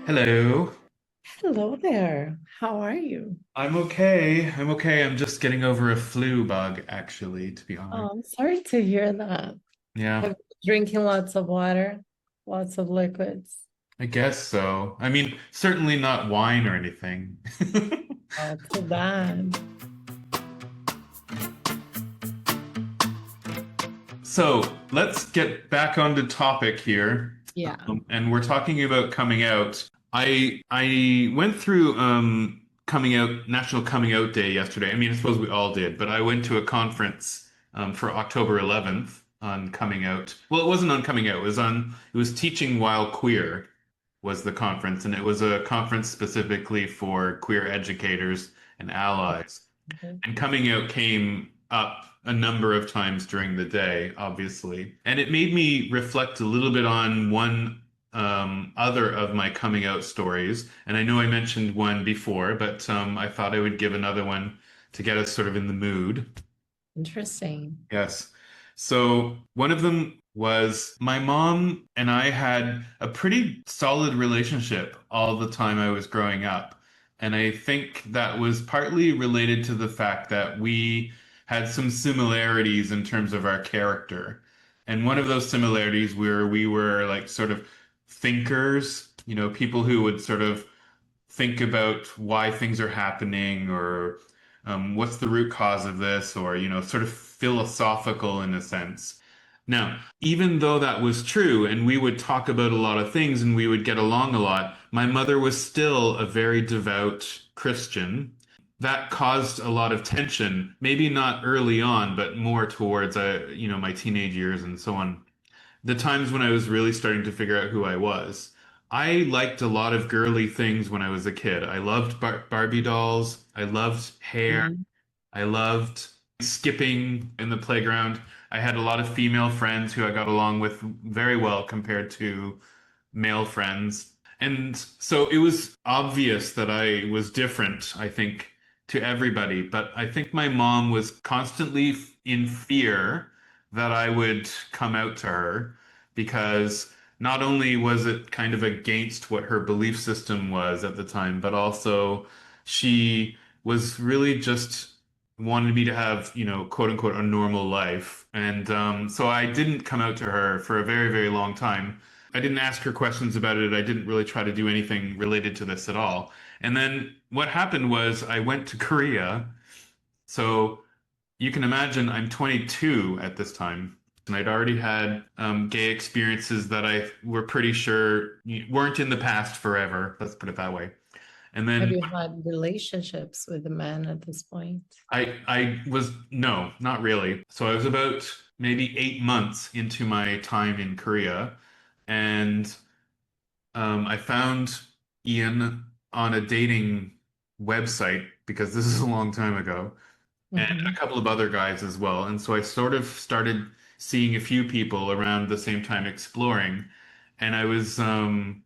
Hello. Hello there. How are you? I'm okay. I'm okay. I'm just getting over a flu bug, actually, to be honest. Oh, I'm sorry to hear that. Yeah, Have you been drinking lots of water, lots of liquids? I guess so. I mean, certainly not wine or anything. Oh, too bad. So let's get back onto topic here. Yeah. And we're talking about coming out. I went through coming out National Coming Out Day yesterday. I mean, I suppose we all did, but I went to a conference for October 11th on coming out. Well, it wasn't on coming out. It was teaching while queer was the conference, and it was a conference specifically for queer educators and allies. Mhm. And coming out came up a number of times during the day, obviously. And it made me reflect a little bit on one other of my coming out stories. And I know I mentioned one before, but I thought I would give another one to get us sort of in the mood. Interesting. Yes. So one of them was my mom and I had a pretty solid relationship all the time I was growing up. And I think that was partly related to the fact that we had some similarities in terms of our character. And one of those similarities where we were like sort of thinkers, people who would sort of think about why things are happening or what's the root cause of this or, sort of philosophical in a sense. Now, even though that was true and we would talk about a lot of things and we would get along a lot, my mother was still a very devout Christian. That caused a lot of tension, maybe not early on, but more towards, my teenage years and so on, the times when I was really starting to figure out who I was. I liked a lot of girly things when I was a kid. I loved Barbie dolls. I loved hair. Mhm. I loved skipping in the playground. I had a lot of female friends who I got along with very well compared to male friends. And so it was obvious that I was different, I think, to everybody. But I think my mom was constantly in fear that I would come out to her because not only was it kind of against what her belief system was at the time, but also she was really just wanted me to have, quote unquote, a normal life. And so I didn't come out to her for a very, very long time. I didn't ask her questions about it. I didn't really try to do anything related to this at all. And then what happened was I went to Korea. So you can imagine I'm 22 at this time. And I'd already had gay experiences that I were pretty sure weren't in the past forever. Let's put it that way. And Have then you had relationships with the men at this point? I was no, not really. So I was about maybe 8 months into my time in Korea, and I found Ian on a dating website because this is a long time ago, and a Hmm. couple of other guys as well. And so I sort of started seeing a few people around the same time exploring, and I was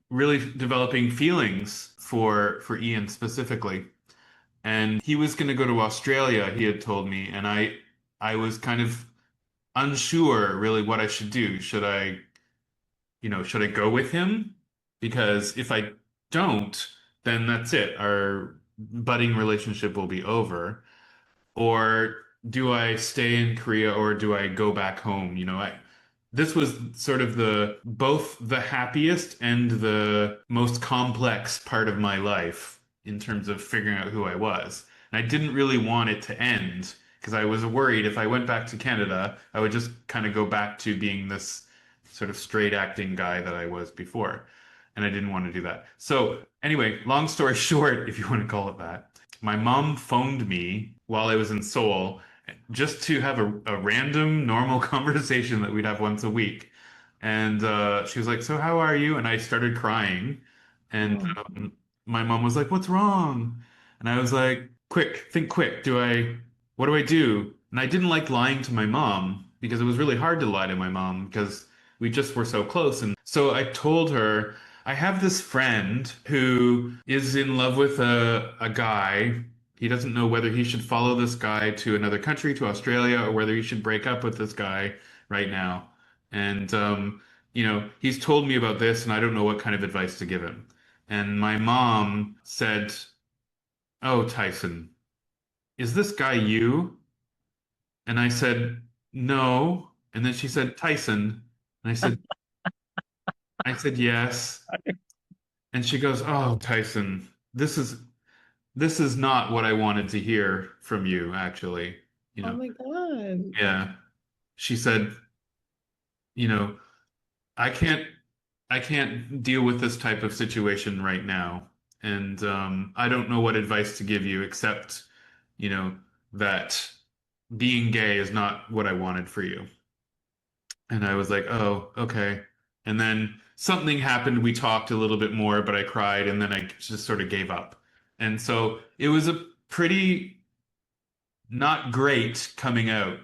really developing feelings for Ian specifically. And he was going to go to Australia, he had told me, and I was kind of unsure really what I should do. Should I go with him? Because if I don't, then that's it. Our budding relationship will be over. Or do I stay in Korea or do I go back home? This was sort of the both the happiest and the most complex part of my life in terms of figuring out who I was. And I didn't really want it to end because I was worried if I went back to Canada, I would just kind of go back to being this sort of straight acting guy that I was before. And I didn't want to do that. So, anyway, long story short, if you want to call it that, my mom phoned me while I was in Seoul just to have a random, normal conversation that we'd have once a week. And she was like, "So, how are you?" And I started crying. And Oh, my mom was like, "What's wrong?" And I was like, "Quick, think quick. What do I do?" And I didn't like lying to my mom because it was really hard to lie to my mom because we just were so close. And so I told her, I have this friend who is in love with a guy. He doesn't know whether he should follow this guy to another country, to Australia, or whether he should break up with this guy right now. And he's told me about this, and I don't know what kind of advice to give him. And my mom said, "Oh, Tyson, is this guy you?" And I said, "No." And then she said, "Tyson." And I said, "Yes." And she goes, "Oh, Tyson, this is not what I wanted to hear from you, actually." You Oh know, my God. yeah. She said, "You know, I can't I can't deal with this type of situation right now. And I don't know what advice to give you except, you know, that being gay is not what I wanted for you." And I was like, "Oh, okay." And then something happened. We talked a little bit more, but I cried and then I just sort of gave up. And so it was a pretty not great coming out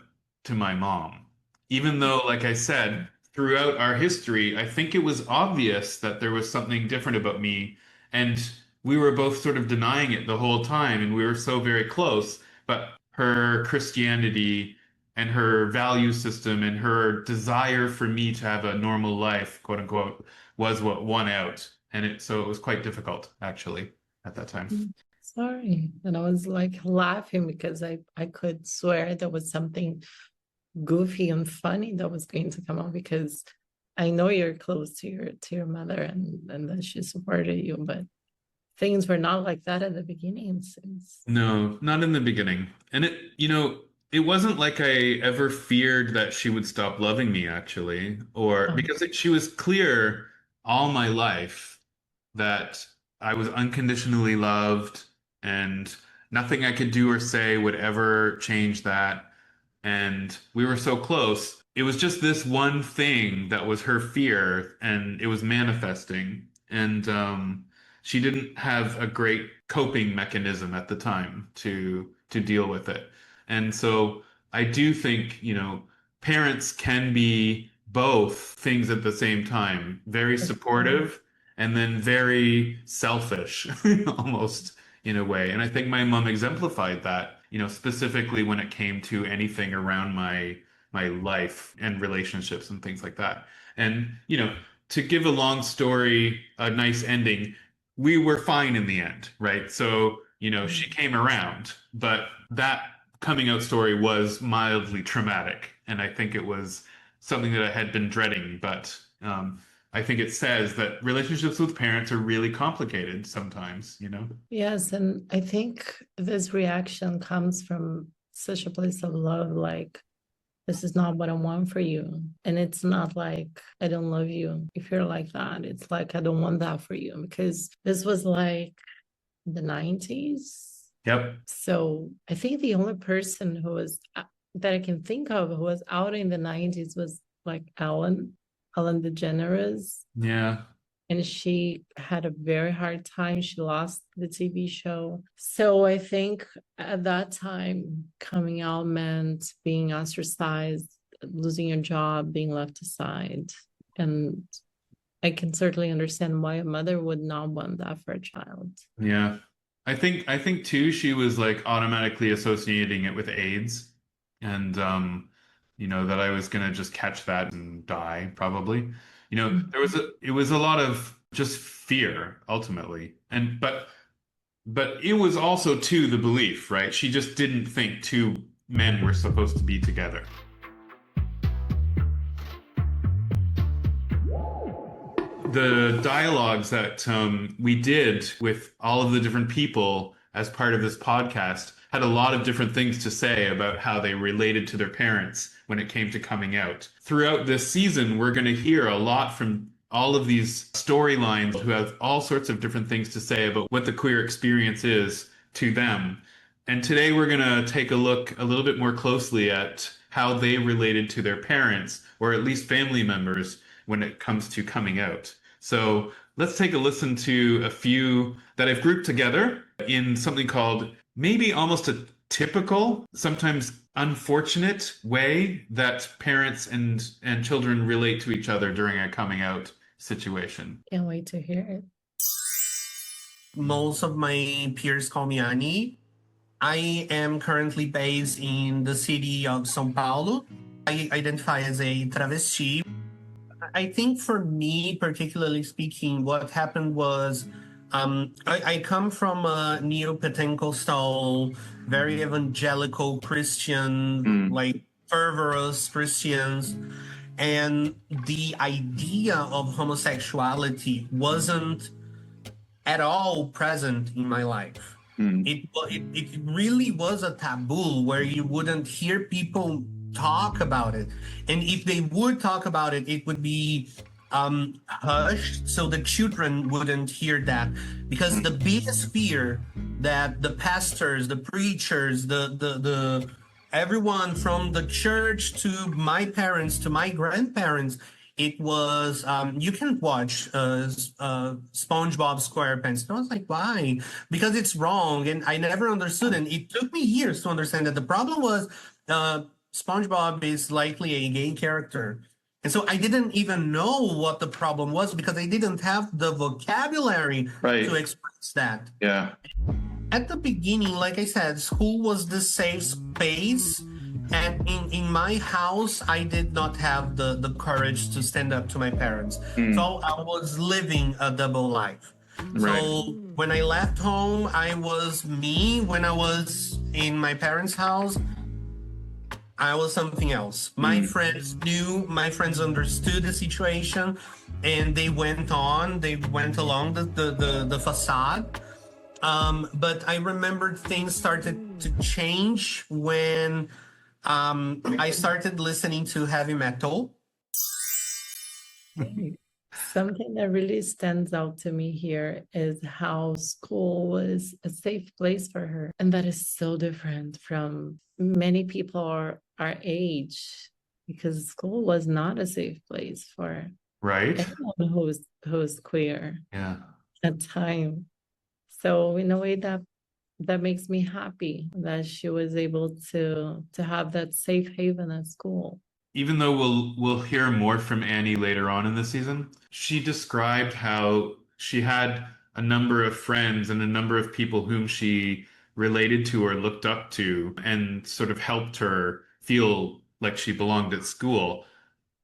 to my mom. Even though, like I said, throughout our history, I think it was obvious that there was something different about me. And we were both sort of denying it the whole time. And we were so very close. But her Christianity and her value system and her desire for me to have a normal life, quote unquote, was what won out. And so it was quite difficult, actually, at that time. Sorry. And I was like laughing because I could swear there was something goofy and funny that was going to come out because I know you're close to your mother and that she supported you, but things were not like that at the beginning. Since No, not in the beginning. And it wasn't like I ever feared that she would stop loving me, actually, or because she was clear all my life that I was unconditionally loved and nothing I could do or say would ever change that. And we were so close. It was just this one thing that was her fear, and it was manifesting. And she didn't have a great coping mechanism at the time to deal with it. And so I do think, parents can be both things at the same time, very supportive and then very selfish, almost in a way. And I think my mom exemplified that, specifically when it came to anything around my life and relationships and things like that. And, to give a long story a nice ending, we were fine in the end, right? So, she came around, but that coming out story was mildly traumatic. And I think it was something that I had been dreading, but I think it says that relationships with parents are really complicated sometimes. yes, and I think this reaction comes from such a place of love, like this is not what I want for you. And it's not like I don't love you if you're like that. It's like I don't want that for you because this was like the 90s. Yep. So I think the only person who was that I can think of who was out in the 90s was like Ellen DeGeneres. Yeah. And she had a very hard time. She lost the TV show. So I think at that time, coming out meant being ostracized, losing your job, being left aside. And I can certainly understand why a mother would not want that for a child. Yeah. I think too she was like automatically associating it with AIDS and that I was gonna just catch that and die probably. It was a lot of just fear ultimately. And but it was also too the belief, right? She just didn't think two men were supposed to be together. The dialogues that we did with all of the different people as part of this podcast had a lot of different things to say about how they related to their parents when it came to coming out. Throughout this season, we're going to hear a lot from all of these storylines who have all sorts of different things to say about what the queer experience is to them. And today we're going to take a look a little bit more closely at how they related to their parents, or at least family members, when it comes to coming out. So let's take a listen to a few that I've grouped together in something called maybe almost a typical, sometimes unfortunate way that parents and children relate to each other during a coming out situation. Can't wait to hear it. Most of my peers call me Annie. I am currently based in the city of São Paulo. I identify as a travesti. I think for me, particularly speaking, what happened was I come from a neo-Pentecostal, very evangelical Christian, like fervorous Christians, and the idea of homosexuality wasn't at all present in my life. It really was a taboo where you wouldn't hear people talk about it. And if they would talk about it, it would be hushed so the children wouldn't hear that. Because the biggest fear that the pastors, the preachers, the everyone from the church to my parents to my grandparents, it was you can watch SpongeBob SquarePants. And I was like, why? Because it's wrong, and I never understood. And it took me years to understand that the problem was SpongeBob is likely a gay character. And so I didn't even know what the problem was because I didn't have the vocabulary Right. to express that. Yeah. At the beginning, like I said, school was the safe space. And in my house, I did not have the courage to stand up to my parents. So I was living a double life. Right. So when I left home, I was me. When I was in my parents' house, I was something else. My friends knew, my friends understood the situation, and they went along the facade. But I remembered things started to change when I started listening to heavy metal. Something that really stands out to me here is how school was a safe place for her. And that is so different from many people our age, because school was not a safe place for Right? anyone who's queer Yeah. at time. So in a way that makes me happy that she was able to have that safe haven at school. Even though we'll hear more from Annie later on in the season, she described how she had a number of friends and a number of people whom she related to or looked up to and sort of helped her feel like she belonged at school.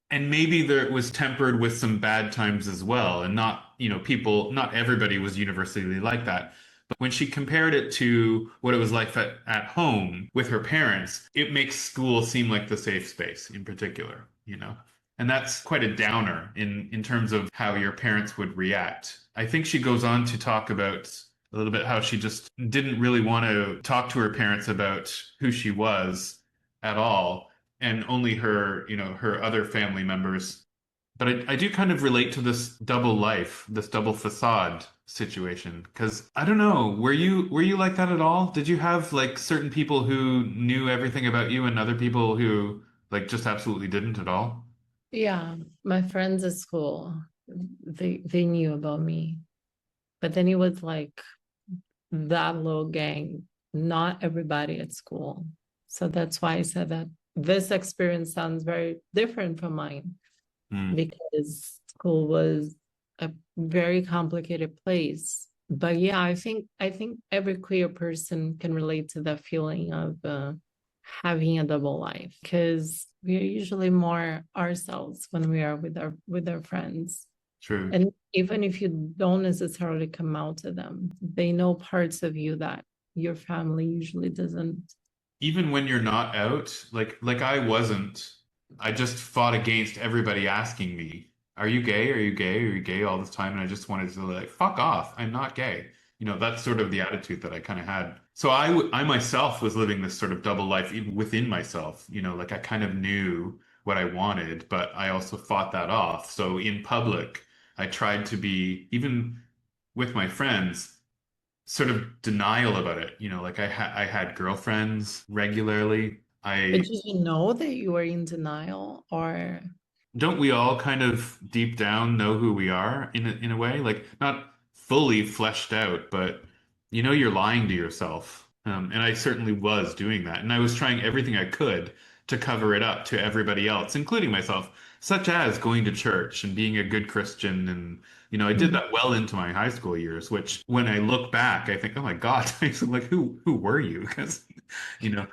And maybe there it was tempered with some bad times as well. And not, not everybody was universally like that. But when she compared it to what it was like at home with her parents, it makes school seem like the safe space in particular. And that's quite a downer in terms of how your parents would react. I think she goes on to talk about a little bit how she just didn't really want to talk to her parents about who she was at all, and only her other family members. But I do kind of relate to this double life, this double facade situation, because I don't know, were you like that at all? Did you have like certain people who knew everything about you and other people who like just absolutely didn't at all? Yeah, my friends at school, they knew about me, but then it was like that little gang, not everybody at school. So that's why I said that this experience sounds very different from mine, because school was a very complicated place. But yeah, I think every queer person can relate to that feeling of having a double life, because we are usually more ourselves when we are with our friends. True. And even if you don't necessarily come out to them, they know parts of you that your family usually doesn't. Even when you're not out, like I wasn't, I just fought against everybody asking me, "Are you gay? Are you gay? Are you gay?" all the time, and I just wanted to like, fuck off. I'm not gay. That's sort of the attitude that I kind of had. So I myself was living this sort of double life even within myself. Like I kind of knew what I wanted, but I also fought that off. So in public, I tried to be, even with my friends, sort of denial about it. Like I had girlfriends regularly. But I did you know that you were in denial, or don't we all kind of deep down know who we are in a way, like not fully fleshed out, but you're lying to yourself. And I certainly was doing that, and I was trying everything I could to cover it up to everybody else, including myself, such as going to church and being a good Christian. And I did that well into my high school years, which when I look back, I think, oh my God, like who were you? Because you know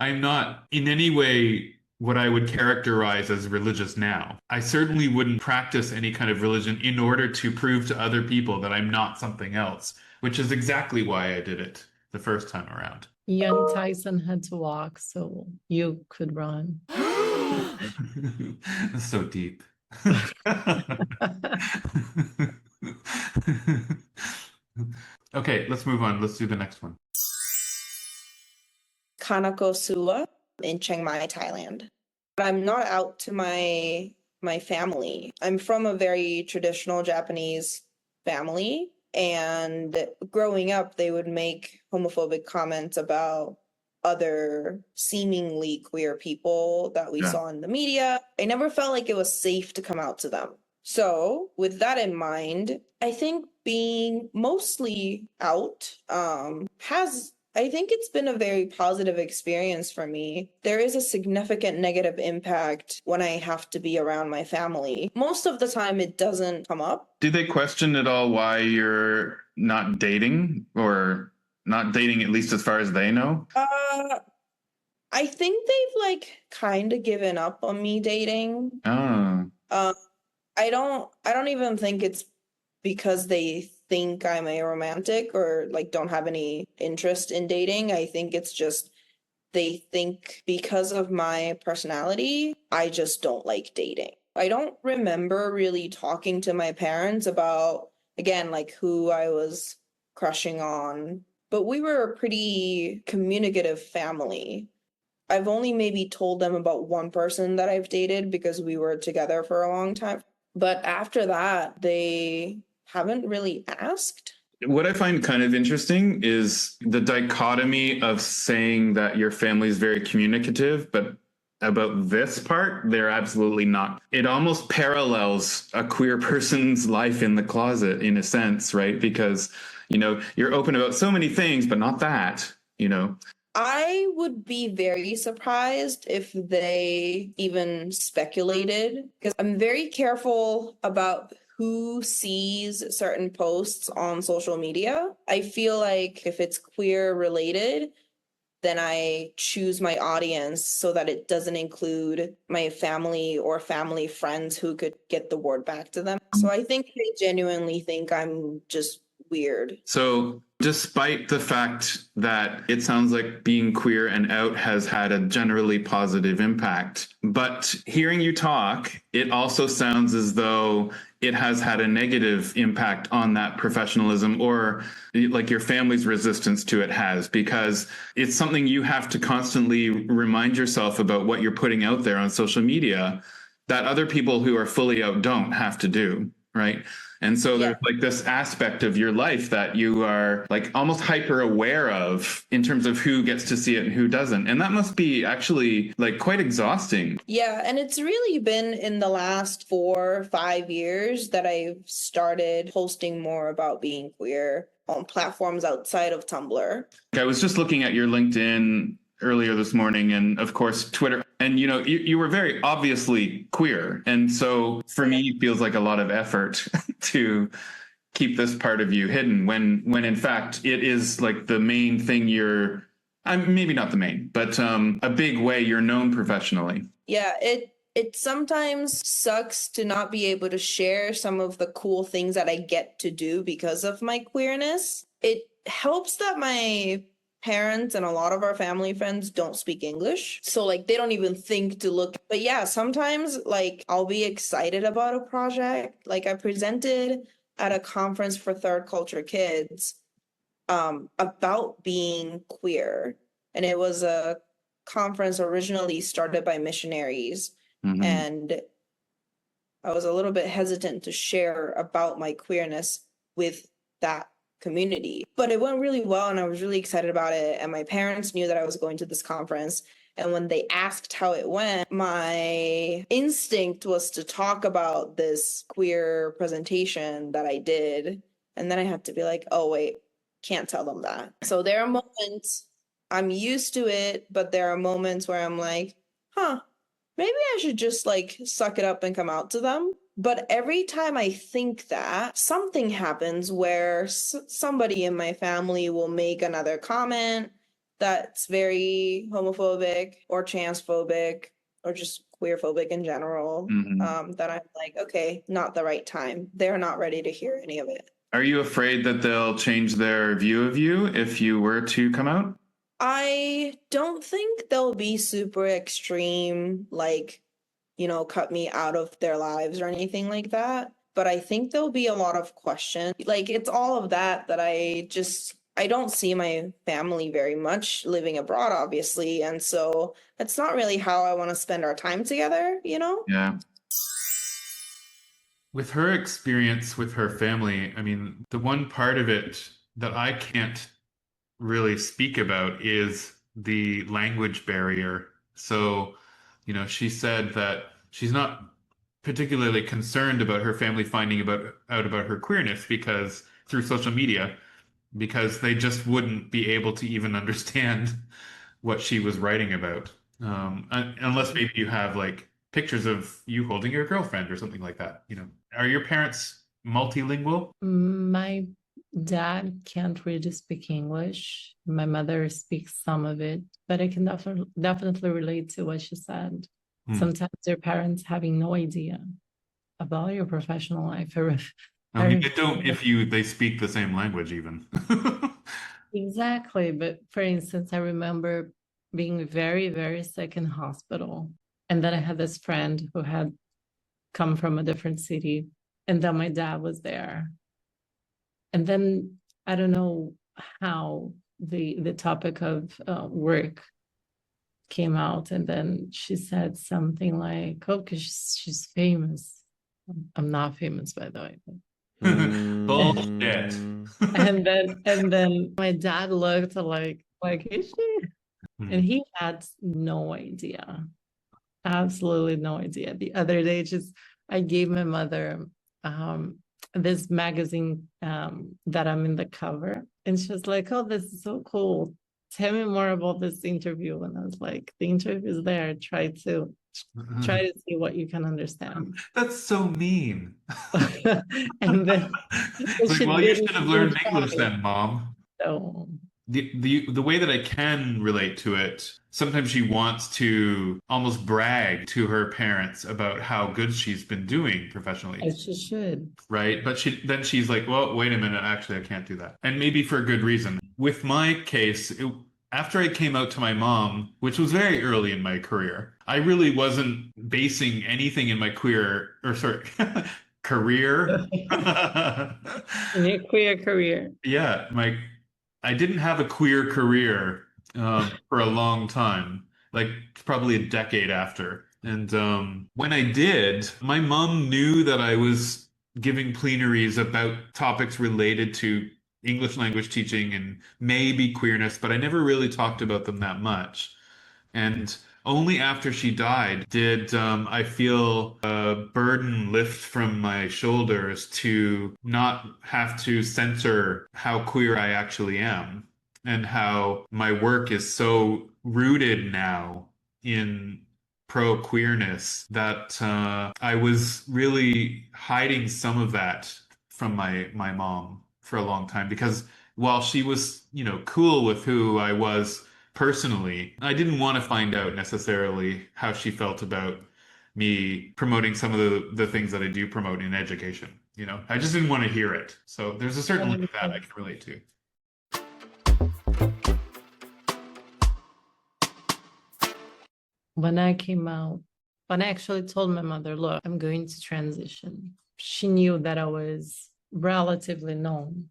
I'm not in any way what I would characterize as religious now. I certainly wouldn't practice any kind of religion in order to prove to other people that I'm not something else, which is exactly why I did it the first time around. Young Tyson had to walk, so you could run. That's so deep. Okay, let's move on. Let's do the next one. Kanako in Chiang Mai, Thailand. I'm not out to my family. I'm from a very traditional Japanese family, and growing up, they would make homophobic comments about other seemingly queer people that we saw in the media. I never felt like it was safe to come out to them. So, with that in mind, I think being mostly out I think it's been a very positive experience for me. There is a significant negative impact when I have to be around my family. Most of the time, it doesn't come up. Do they question at all why you're not dating, or not dating, at least as far as they know? I think they've kind of given up on me dating. Oh. I don't even think it's because they think I'm a romantic or don't have any interest in dating. I think it's just they think because of my personality, I just don't like dating. I don't remember really talking to my parents about, again, who I was crushing on, but we were a pretty communicative family. I've only maybe told them about one person that I've dated because we were together for a long time. But after that, they haven't really asked. What I find kind of interesting is the dichotomy of saying that your family is very communicative, but about this part, they're absolutely not. It almost parallels a queer person's life in the closet in a sense, right? Because, you're open about so many things, but not that, I would be very surprised if they even speculated, because I'm very careful about who sees certain posts on social media. I feel like if it's queer related, then I choose my audience so that it doesn't include my family or family friends who could get the word back to them. So I think they genuinely think I'm just weird. So despite the fact that it sounds like being queer and out has had a generally positive impact, but hearing you talk, it also sounds as though it has had a negative impact on that professionalism, or your family's resistance to it has, because it's something you have to constantly remind yourself about what you're putting out there on social media that other people who are fully out don't have to do, right? And so there's this aspect of your life that you are almost hyper aware of in terms of who gets to see it and who doesn't. And that must be actually quite exhausting. Yeah. And it's really been in the last 4 or 5 years that I've started posting more about being queer on platforms outside of Tumblr. I was just looking at your LinkedIn earlier this morning, and of course Twitter, and you were very obviously queer, and so for me it feels like a lot of effort to keep this part of you hidden when in fact it is the main thing maybe not the main, but a big way you're known professionally. Yeah, it sometimes sucks to not be able to share some of the cool things that I get to do because of my queerness. It helps that my parents and a lot of our family friends don't speak English. So they don't even think to look. But yeah, sometimes I'll be excited about a project. I presented at a conference for third culture kids about being queer. And it was a conference originally started by missionaries. Mm-hmm. And I was a little bit hesitant to share about my queerness with that community, but it went really well and I was really excited about it. And my parents knew that I was going to this conference. And when they asked how it went, my instinct was to talk about this queer presentation that I did. And then I had to be oh, wait, can't tell them that. So there are moments I'm used to it, but there are moments where I'm maybe I should just suck it up and come out to them. But every time I think that, something happens where somebody in my family will make another comment that's very homophobic or transphobic, or just queerphobic in general, that I'm like, okay, not the right time. They're not ready to hear any of it. Are you afraid that they'll change their view of you if you were to come out? I don't think they'll be super extreme, like, you know, cut me out of their lives or anything like that. But I think there'll be a lot of questions. Like, it's all of that I don't see my family very much living abroad, obviously. And so that's not really how I want to spend our time together, you know? Yeah. With her experience with her family, I mean, the one part of it that I can't really speak about is the language barrier. So, you know, she said that she's not particularly concerned about her family finding out about her queerness because through social media, because they just wouldn't be able to even understand what she was writing about. Unless maybe you have like pictures of you holding your girlfriend or something like that. You know, are your parents multilingual? My dad can't really speak English. My mother speaks some of it, but I can definitely relate to what she said. Sometimes your parents having no idea about your professional life. I mean, they don't if they speak the same language even. Exactly. But for instance, I remember being very, very sick in hospital. And then I had this friend who had come from a different city. And then my dad was there. And then I don't know how the topic of work came out. And then she said something like, oh, because she's famous. I'm not famous, by the way. Bullshit. and then my dad looked like is she? And he had no idea, absolutely no idea. The other day, I gave my mother this magazine that I'm in the cover, and she was like, "Oh, this is so cool. Tell me more about this interview." And I was like, "The interview is there. Try to see what you can understand." That's so mean. And then It's like, well, you should have learned English then, Mom. So the way that I can relate to it, sometimes she wants to almost brag to her parents about how good she's been doing professionally. as she should. Right? But she's like, well, wait a minute, actually I can't do that. And maybe for a good reason. With my case, after I came out to my mom, which was very early in my career, I really wasn't basing anything in my career. In your queer career. Yeah, I didn't have a queer career for a long time, like probably a decade after. And when I did, my mom knew that I was giving plenaries about topics related to English language teaching and maybe queerness, but I never really talked about them that much. And only after she died did I feel a burden lift from my shoulders to not have to censor how queer I actually am and how my work is so rooted now in pro queerness that I was really hiding some of that from my mom for a long time because while she was, you know, cool with who I was personally, I didn't want to find out necessarily how she felt about me promoting some of the things that I do promote in education. You know, I just didn't want to hear it. So there's a certain limit that I can relate to. When I came out, when I actually told my mother, look, I'm going to transition, she knew that I was relatively known.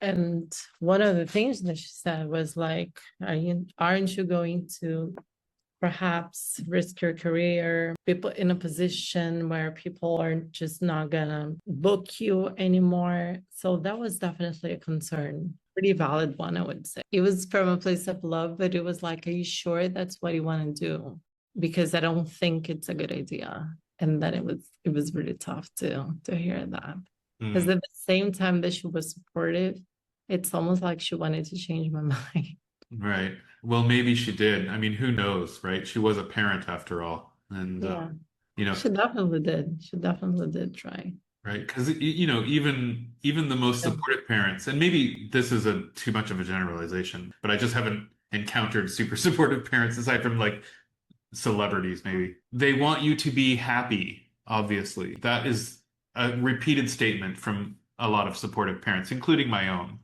And one of the things that she said was like, aren't you going to perhaps risk your career, people in a position where people are just not gonna book you anymore? So that was definitely a concern. Pretty valid one, I would say. It was from a place of love, but it was like, are you sure that's what you want to do? Because I don't think it's a good idea. And then it was really tough to hear that. Because at the same time that she was supportive, it's almost like she wanted to change my mind. Right. Well, maybe she did. I mean, who knows, right? She was a parent after all. And, Yeah. you know, She definitely did. She definitely did try. right? Because, you know, even the most supportive parents, and maybe this is too much of a generalization, but I just haven't encountered super supportive parents aside from like celebrities, maybe. They want you to be happy, obviously. That is a repeated statement from a lot of supportive parents, including my own.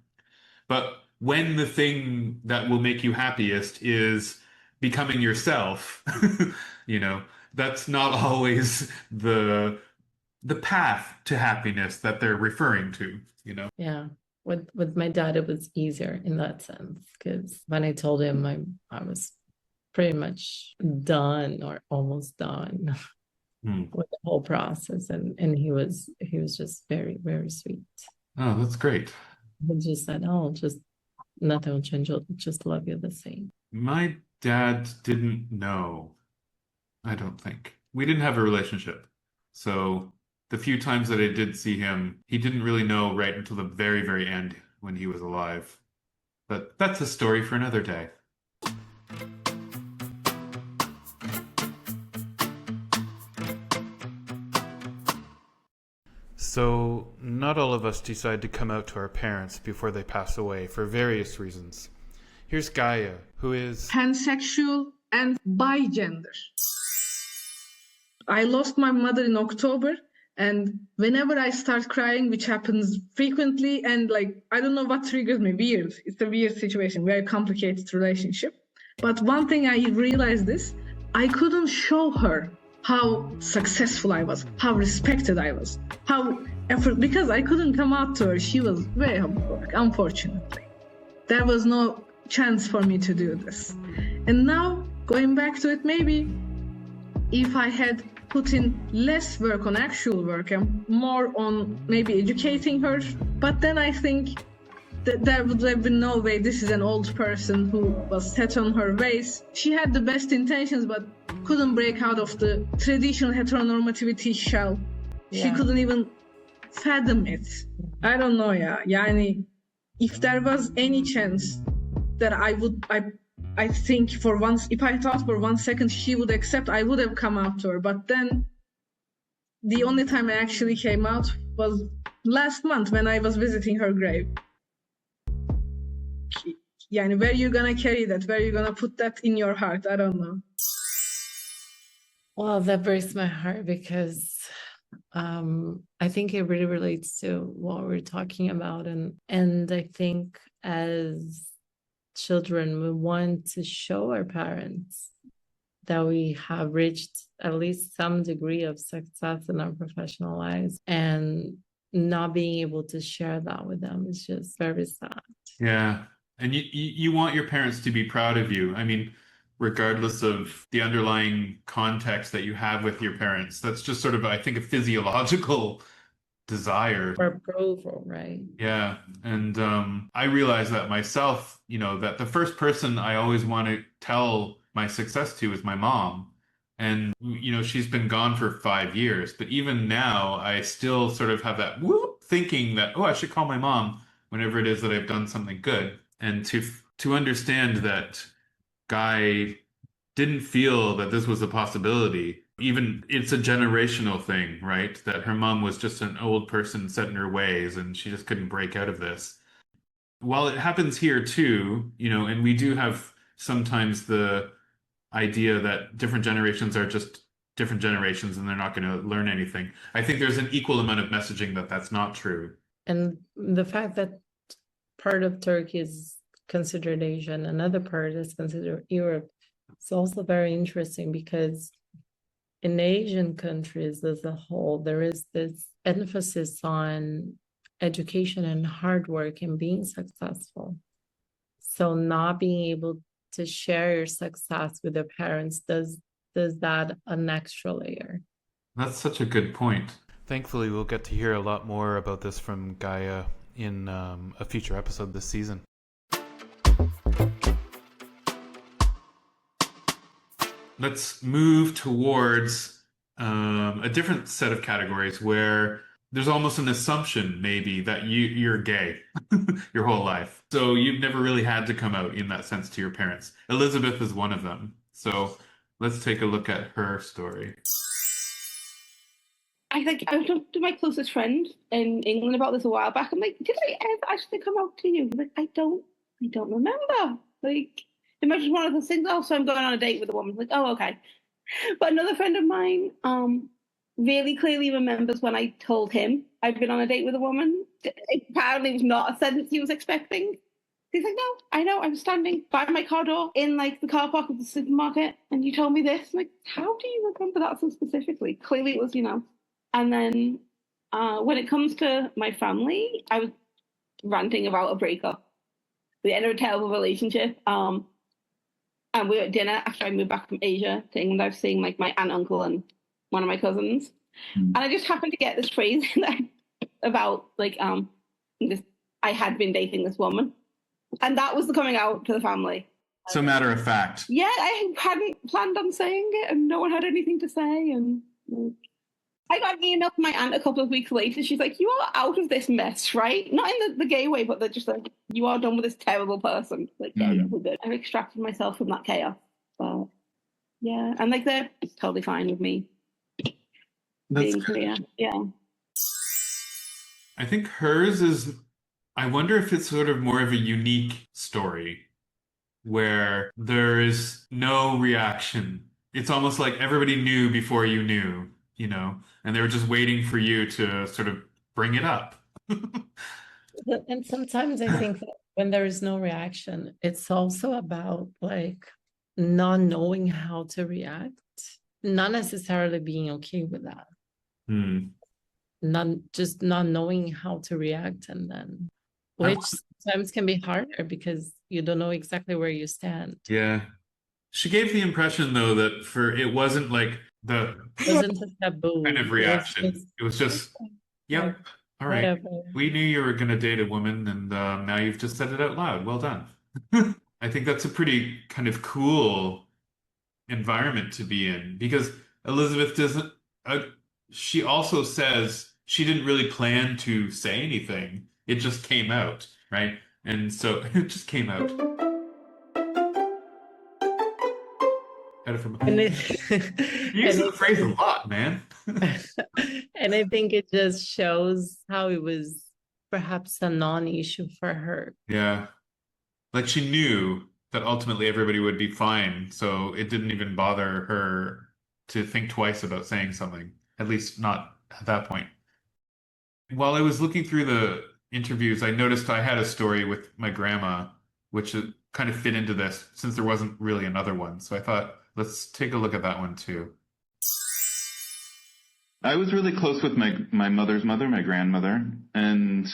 But when the thing that will make you happiest is becoming yourself, you know, that's not always the path to happiness that they're referring to, you know. Yeah. With my dad, it was easier in that sense because when I told him I was pretty much done or almost done with the whole process, and he was just very, very sweet. Oh, that's great. He just said, "Oh, just nothing will change. I'll just love you the same." My dad didn't know, I don't think. We didn't have a relationship. So the few times that I did see him, he didn't really know right until the very, very end when he was alive. But that's a story for another day. So, not all of us decide to come out to our parents before they pass away for various reasons. Here's Gaye, who is pansexual and bigender. I lost my mother in October, and whenever I start crying, which happens frequently, and like, I don't know what triggers me, weird. It's a weird situation, very complicated relationship. But one thing I realized is I couldn't show her how successful I was, how respected I was, how effort, because I couldn't come out to her. She was very homophobic, unfortunately. There was no chance for me to do this. And now, going back to it, maybe if I had put in less work on actual work and more on maybe educating her, but then I think that there would have been no way. This is an old person who was set on her ways. She had the best intentions, but couldn't break out of the traditional heteronormativity shell. She couldn't even fathom it. I don't know, Yani, if there was any chance that I think for once, if I thought for 1 second she would accept, I would have come out to her. But then the only time I actually came out was last month when I was visiting her grave. Yani, where you gonna carry that? Where you gonna put that in your heart? I don't know. Well, that breaks my heart because I think it really relates to what we're talking about, and I think as children we want to show our parents that we have reached at least some degree of success in our professional lives, and not being able to share that with them is just very sad. Yeah. And you want your parents to be proud of you. I mean, regardless of the underlying context that you have with your parents, that's just sort of, I think, a physiological desire. For approval, right? Yeah. And I realize that myself, you know, that the first person I always want to tell my success to is my mom. And, you know, she's been gone for 5 years. But even now, I still sort of have that whoop thinking that, oh, I should call my mom whenever it is that I've done something good. And to understand that Gaye didn't feel that this was a possibility. Even it's a generational thing, right? That her mom was just an old person set in her ways and she just couldn't break out of this. While it happens here too, you know, and we do have sometimes the idea that different generations are just different generations and they're not going to learn anything. I think there's an equal amount of messaging that that's not true. And the fact that part of Turkey is considered Asian, another part is considered Europe. It's also very interesting because in Asian countries as a whole, there is this emphasis on education and hard work and being successful. So not being able to share your success with your parents does that an extra layer. That's such a good point. Thankfully, we'll get to hear a lot more about this from Gaye in a future episode this season. Let's move towards a different set of categories where there's almost an assumption maybe that you're gay your whole life. So you've never really had to come out in that sense to your parents. Elizabeth is one of them. So let's take a look at her story. I talked to my closest friend in England about this a while back. I'm like, did I ever actually come out to you? Like, I don't remember. Like, it might just one of those things. Oh, so I'm going on a date with a woman. Like, oh, okay. But another friend of mine really clearly remembers when I told him I'd been on a date with a woman. It apparently was not a sentence he was expecting. He's like, no, I know. I was standing by my car door in like the car park of the supermarket, and you told me this. I'm like, how do you remember that so specifically? Clearly, it was, And then when it comes to my family, I was ranting about a breakup, the end of a terrible relationship. And we were at dinner after I moved back from Asia to England. I was seeing like my aunt, uncle, and one of my cousins, and I just happened to get this phrase in there about like I had been dating this woman. And that was the coming out to the family. So matter of fact. Yeah, I hadn't planned on saying it, and no one had anything to say. And I got an email from my aunt a couple of weeks later. She's like, "You are out of this mess, right? Not in the gay way, but they're just like, you are done with this terrible person." Like, yeah, we're good. I've extracted myself from that chaos. But yeah, and like they're totally fine with me being clear. Yeah. I think hers is, I wonder if it's sort of more of a unique story where there is no reaction. It's almost like everybody knew before you knew, and they were just waiting for you to sort of bring it up. And sometimes I think that when there is no reaction, it's also about like not knowing how to react, not necessarily being okay with that. Not knowing how to react, and then which sometimes can be harder because you don't know exactly where you stand. Yeah. She gave the impression though that it wasn't like it wasn't a taboo kind of reaction. It was just, yep, all right. Whatever. We knew you were going to date a woman, and now you've just said it out loud. Well done. I think that's a pretty kind of cool environment to be in, because Elizabeth doesn't, she also says she didn't really plan to say anything. It just came out, right? And so it just came out. You use the phrase a lot, man. And I think it just shows how it was perhaps a non-issue for her. Yeah. Like she knew that ultimately everybody would be fine, so it didn't even bother her to think twice about saying something, at least not at that point. While I was looking through the interviews, I noticed I had a story with my grandma, which kind of fit into this since there wasn't really another one. So I thought, let's take a look at that one too. I was really close with my mother's mother, my grandmother, and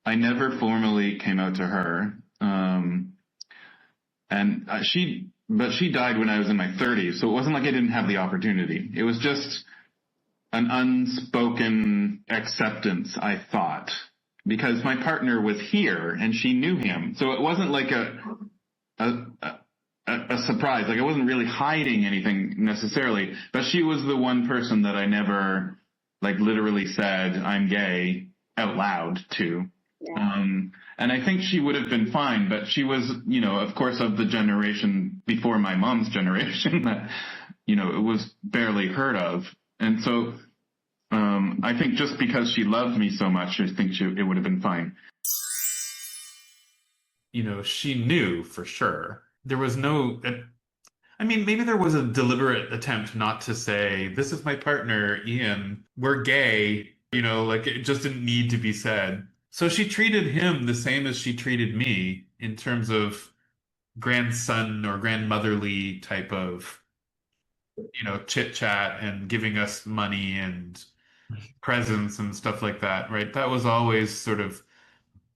I never formally came out to her. But she died when I was in my 30s, so it wasn't like I didn't have the opportunity. It was just an unspoken acceptance, I thought, because my partner was here and she knew him. So it wasn't like a surprise. Like I wasn't really hiding anything necessarily, but she was the one person that I never like literally said I'm gay out loud to. Yeah. And I think she would have been fine, but she was, of course, of the generation before my mom's generation that, it was barely heard of. And so I think just because she loved me so much, I think it would have been fine. She knew for sure. There was no, maybe there was a deliberate attempt not to say, this is my partner, Ian, we're gay, like it just didn't need to be said. So she treated him the same as she treated me in terms of grandson or grandmotherly type of, chit chat and giving us money and presents and stuff like that, right? That was always sort of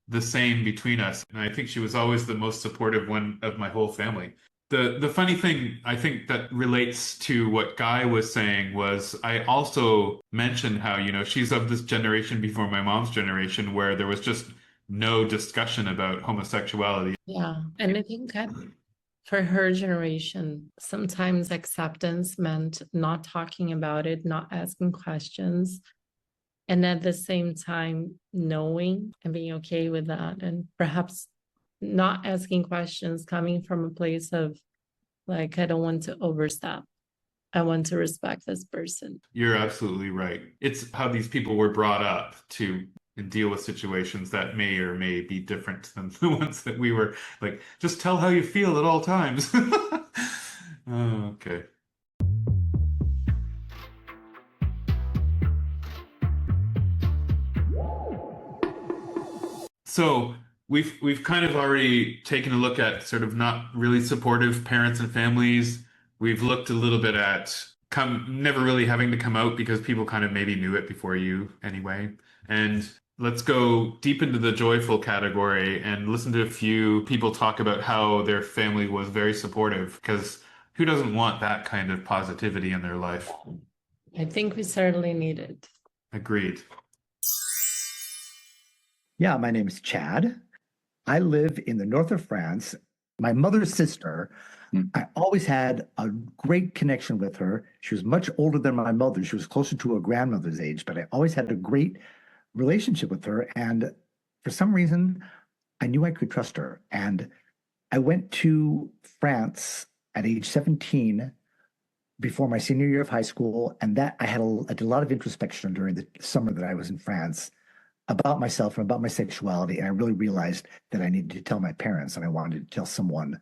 the same between us. And I think she was always the most supportive one of my whole family. The funny thing, I think, that relates to what Guy was saying was I also mentioned how, she's of this generation before my mom's generation where there was just no discussion about homosexuality. Yeah. And I think that for her generation, sometimes acceptance meant not talking about it, not asking questions, and at the same time, knowing and being okay with that, and perhaps not asking questions coming from a place of like, I don't want to overstep. I want to respect this person. You're absolutely right. It's how these people were brought up to and deal with situations that may or may be different than the ones that we were like, just tell how you feel at all times. Oh, okay. So we've kind of already taken a look at sort of not really supportive parents and families. We've looked a little bit at never really having to come out because people kind of maybe knew it before you anyway. And let's go deep into the joyful category and listen to a few people talk about how their family was very supportive, because who doesn't want that kind of positivity in their life? I think we certainly need it. Agreed. Yeah, my name is Chad. I live in the north of France. My mother's sister, I always had a great connection with her. She was much older than my mother. She was closer to a grandmother's age, but I always had a great relationship with her. And for some reason, I knew I could trust her. And I went to France at age 17 before my senior year of high school. And that I did a lot of introspection during the summer that I was in France about myself and about my sexuality. And I really realized that I needed to tell my parents, and I wanted to tell someone.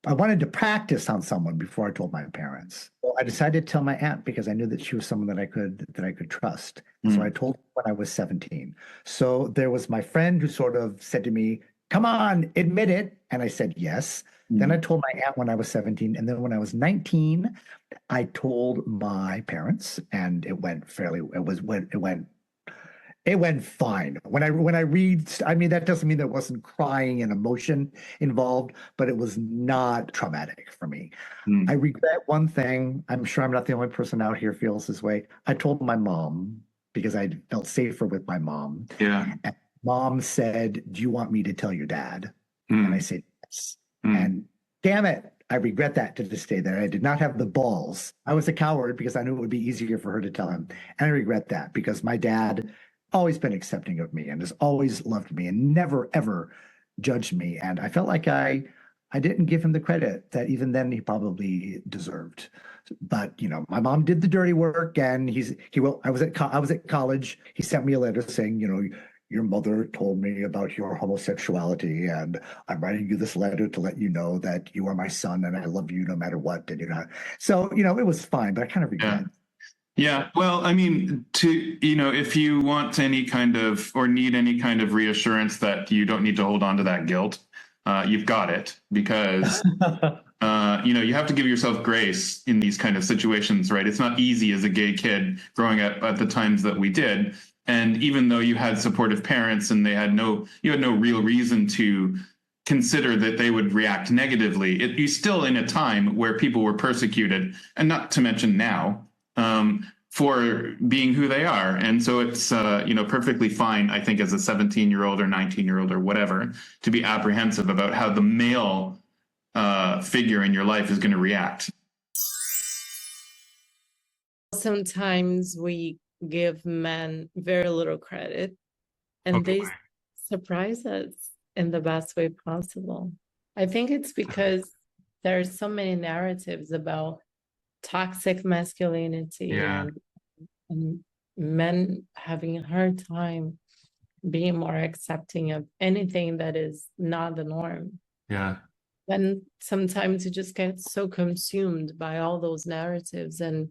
I wanted to practice on someone before I told my parents. So I decided to tell my aunt because I knew that she was someone that I could trust. So I told her when I was 17. So there was my friend who sort of said to me, "Come on, admit it." And I said yes. Then I told my aunt when I was 17. And then when I was 19, I told my parents, and it went fine. When I read, I mean, that doesn't mean there wasn't crying and emotion involved, but it was not traumatic for me. I regret one thing. I'm sure I'm not the only person out here feels this way. I told my mom because I felt safer with my mom. Yeah. And mom said, "Do you want me to tell your dad?" And I said, "Yes." And damn it, I regret that to this day, that I did not have the balls. I was a coward because I knew it would be easier for her to tell him. And I regret that because my dad always been accepting of me and has always loved me and never, ever judged me. And I felt like I didn't give him the credit that even then he probably deserved. But, you know, my mom did the dirty work, and I was at college. He sent me a letter saying, you know, "Your mother told me about your homosexuality, and I'm writing you this letter to let you know that you are my son and I love you no matter what." And, you know, so, you know, it was fine, but I kind of regret it. Yeah, well, I mean, if you want any kind of or need any kind of reassurance that you don't need to hold on to that guilt, you've got it, because you have to give yourself grace in these kind of situations, right? It's not easy as a gay kid growing up at the times that we did, and even though you had supportive parents and you had no real reason to consider that they would react negatively, you're still in a time where people were persecuted, and not to mention now. For being who they are. And so it's, perfectly fine, I think, as a 17-year-old or 19-year-old or whatever, to be apprehensive about how the male figure in your life is going to react. Sometimes we give men very little credit, and they surprise us in the best way possible. I think it's because there are so many narratives about toxic masculinity and men having a hard time being more accepting of anything that is not the norm. Yeah. And sometimes you just get so consumed by all those narratives, and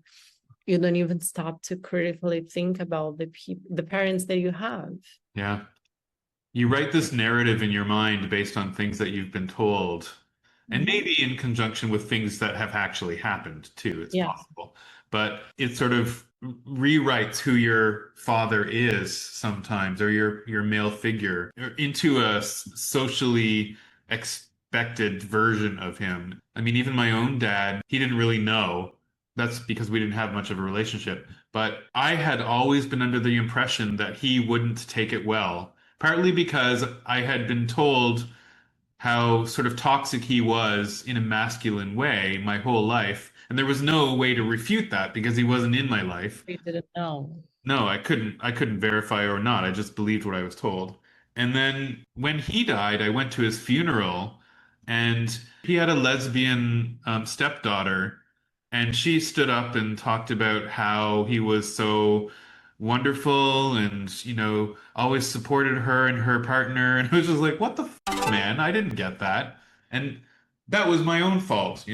you don't even stop to critically think about the parents that you have. Yeah. You write this narrative in your mind based on things that you've been told. And maybe in conjunction with things that have actually happened too, it's possible. But it sort of rewrites who your father is sometimes, or your male figure, into a socially expected version of him. I mean, even my own dad, he didn't really know. That's because we didn't have much of a relationship. But I had always been under the impression that he wouldn't take it well, partly because I had been told how sort of toxic he was in a masculine way my whole life. And there was no way to refute that because he wasn't in my life. You didn't know. No, I couldn't verify or not. I just believed what I was told. And then when he died, I went to his funeral, and he had a lesbian stepdaughter, and she stood up and talked about how he was so wonderful and, always supported her and her partner. And I was just like, what the man? I didn't get that. And that was my own fault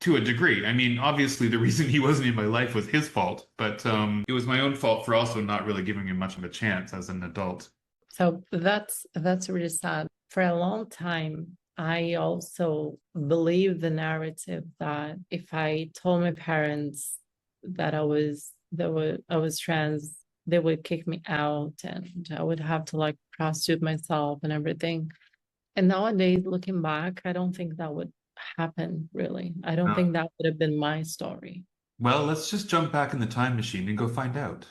to a degree. I mean, obviously the reason he wasn't in my life was his fault, but it was my own fault for also not really giving him much of a chance as an adult. So that's really sad. For a long time, I also believed the narrative that if I told my parents that I was trans, they would kick me out and I would have to like prostitute myself and everything. And nowadays, looking back, I don't think that would happen, really. I don't think that would have been my story. Well, let's just jump back in the time machine and go find out.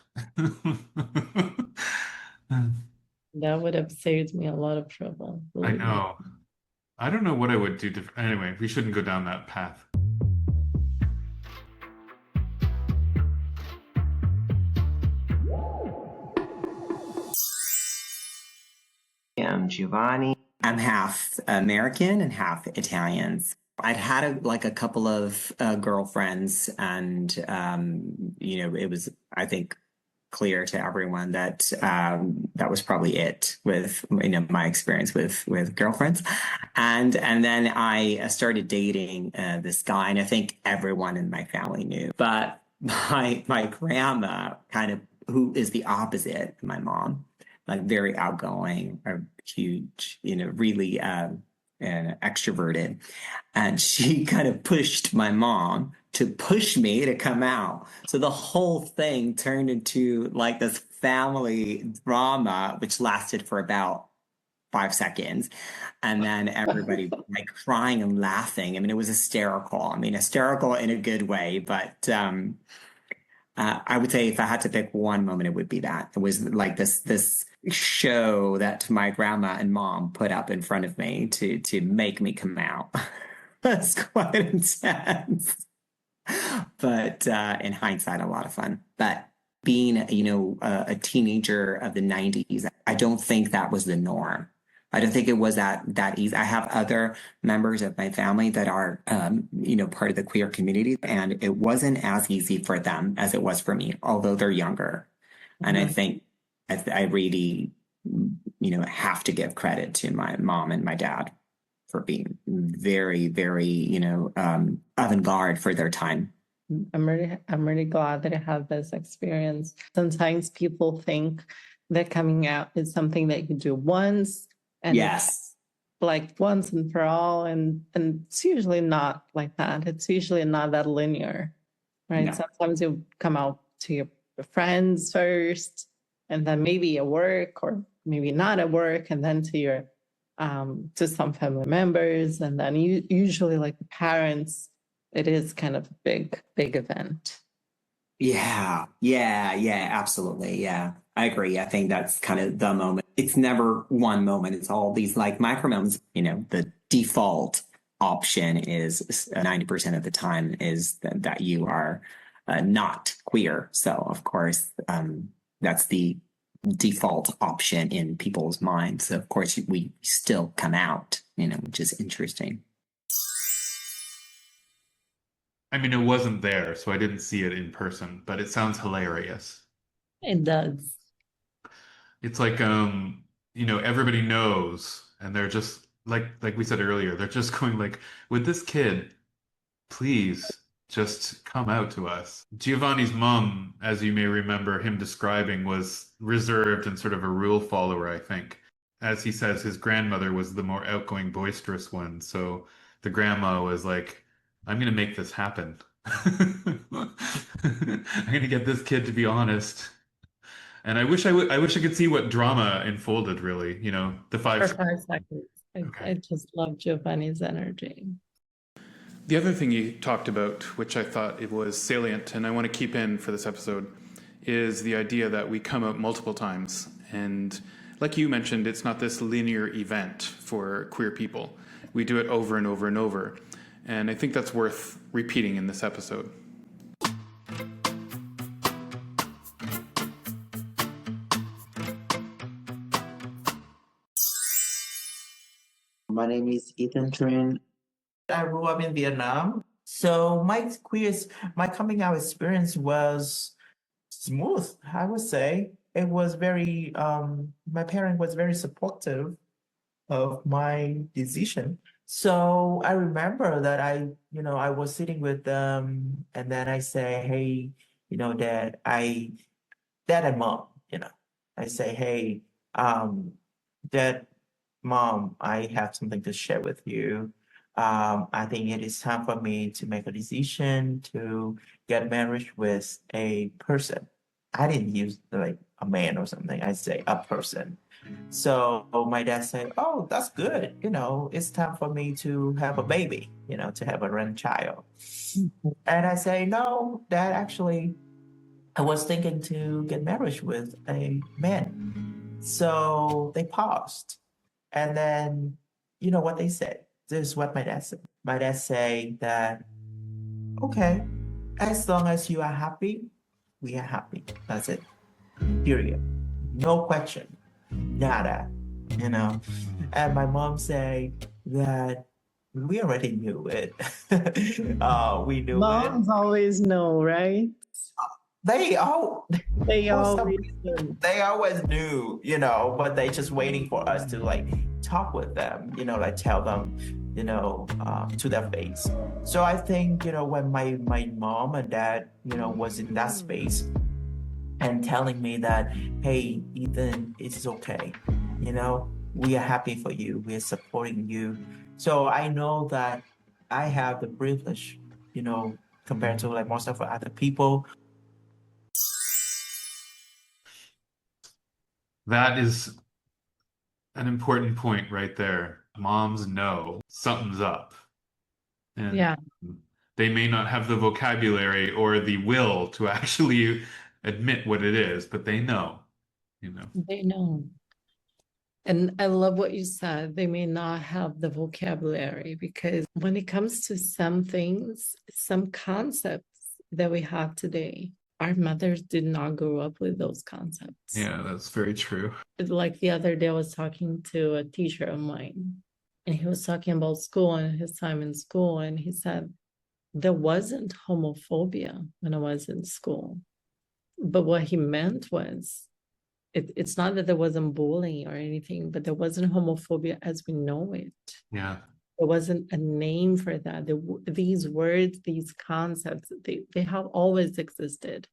That would have saved me a lot of trouble. I know. I don't know what I would do different. Anyway, we shouldn't go down that path. I'm Giovanni. I'm half American and half Italian. I'd had a couple of girlfriends, and it was, I think, clear to everyone that that was probably it with my experience with girlfriends, and then I started dating this guy, and I think everyone in my family knew, but my grandma, kind of, who is the opposite of my mom, like very outgoing, or huge, really and extroverted, and she kind of pushed my mom to push me to come out. So the whole thing turned into like this family drama, which lasted for about 5 seconds. And then everybody like crying and laughing. I mean, it was hysterical. I mean, hysterical in a good way, but I would say if I had to pick one moment, it would be that. It was like this show that my grandma and mom put up in front of me to make me come out. That's quite intense. But in hindsight, a lot of fun. But being, a teenager of the 90s, I don't think that was the norm. I don't think it was that easy. I have other members of my family that are, part of the queer community, and it wasn't as easy for them as it was for me, although they're younger. Mm-hmm. And I think I really, have to give credit to my mom and my dad for being very, very, avant-garde for their time. I'm really glad that I had this experience. Sometimes people think that coming out is something that you do once, and yes, like once and for all, and it's usually not like that. It's usually not that linear, right? No. Sometimes you come out to your friends first, and then maybe at work, or maybe not at work, and then to your to some family members, and then usually like the parents. It is kind of a big event. Yeah, absolutely. Yeah, I agree. I think that's kind of the moment. It's never one moment. It's all these like micro moments. The default option is 90% of the time is that you are not queer. So of course, that's the default option in people's minds. So of course, we still come out, which is interesting. I mean, it wasn't there, so I didn't see it in person, but it sounds hilarious. It does. It's like, everybody knows, and they're just like we said earlier, they're just going like, with this kid, please just come out to us. Giovanni's mom, as you may remember him describing, was reserved and sort of a rule follower, I think. As he says, his grandmother was the more outgoing, boisterous one, so the grandma was like, I'm going to make this happen. I'm going to get this kid to be honest. And I wish I could see what drama unfolded, really, the 5 seconds. I just love Giovanni's energy. The other thing you talked about, which I thought it was salient, and I want to keep in for this episode, is the idea that we come out multiple times. And like you mentioned, it's not this linear event for queer people. We do it over and over and over. And I think that's worth repeating in this episode. My name is Ethan Trin. I grew up in Vietnam. So my coming out experience was smooth, I would say. It was very, my parent was very supportive of my decision. So I remember that I was sitting with them and then I say, hey, dad and mom, I say, hey, dad, mom, I have something to share with you. I think it is time for me to make a decision to get married with a person. I didn't use like a man or something. I say a person. So my dad said, "Oh, that's good. It's time for me to have a baby, to have a grandchild." And I say, "No, Dad, actually, I was thinking to get married with a man." So they paused. And then, you know what they said? This is what my dad said. My dad said that, okay, as long as you are happy, we are happy. That's it. Period. No question. Nada. And my mom said that we already knew it. We knew Moms always know, right? They all They for some always reason, do. they always knew, but they just waiting for us to like talk with them, like tell them, to their face. So I think, when my mom and dad, was in that space and telling me that, hey, Ethan, it's okay. We are happy for you. We are supporting you. So I know that I have the privilege, compared to like most of the other people. That is an important point right there. Moms know something's up. And Yeah, they may not have the vocabulary or the will to actually admit what it is, but they know. they know. And I love what you said. They may not have the vocabulary because when it comes to some things, some concepts that we have today, our mothers did not grow up with those concepts. Yeah, that's very true. Like the other day, I was talking to a teacher of mine, and he was talking about school and his time in school. And he said, there wasn't homophobia when I was in school. But what he meant was, it's not that there wasn't bullying or anything, but there wasn't homophobia as we know it. Yeah. There wasn't a name for that. These words, these concepts, they have always existed.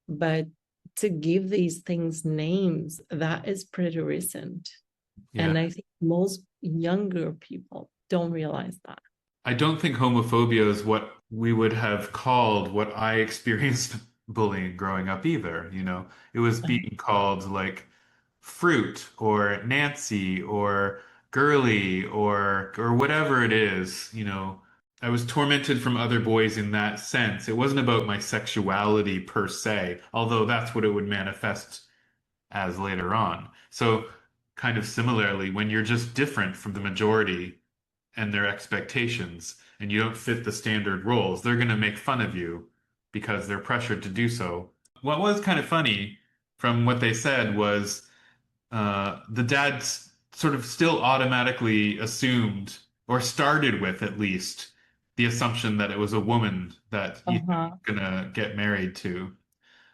But to give these things names, that is pretty recent. Yeah. And I think most younger people don't realize that. I don't think homophobia is what we would have called what I experienced bullying growing up either. It was being called like fruit or Nancy or girly or whatever it is. I was tormented from other boys in that sense. It wasn't about my sexuality per se, although that's what it would manifest as later on. So kind of similarly, when you're just different from the majority and their expectations and you don't fit the standard roles, they're going to make fun of you because they're pressured to do so. What was kind of funny from what they said was the dads sort of still automatically assumed, or started with at least, the assumption that it was a woman that he's gonna get married to.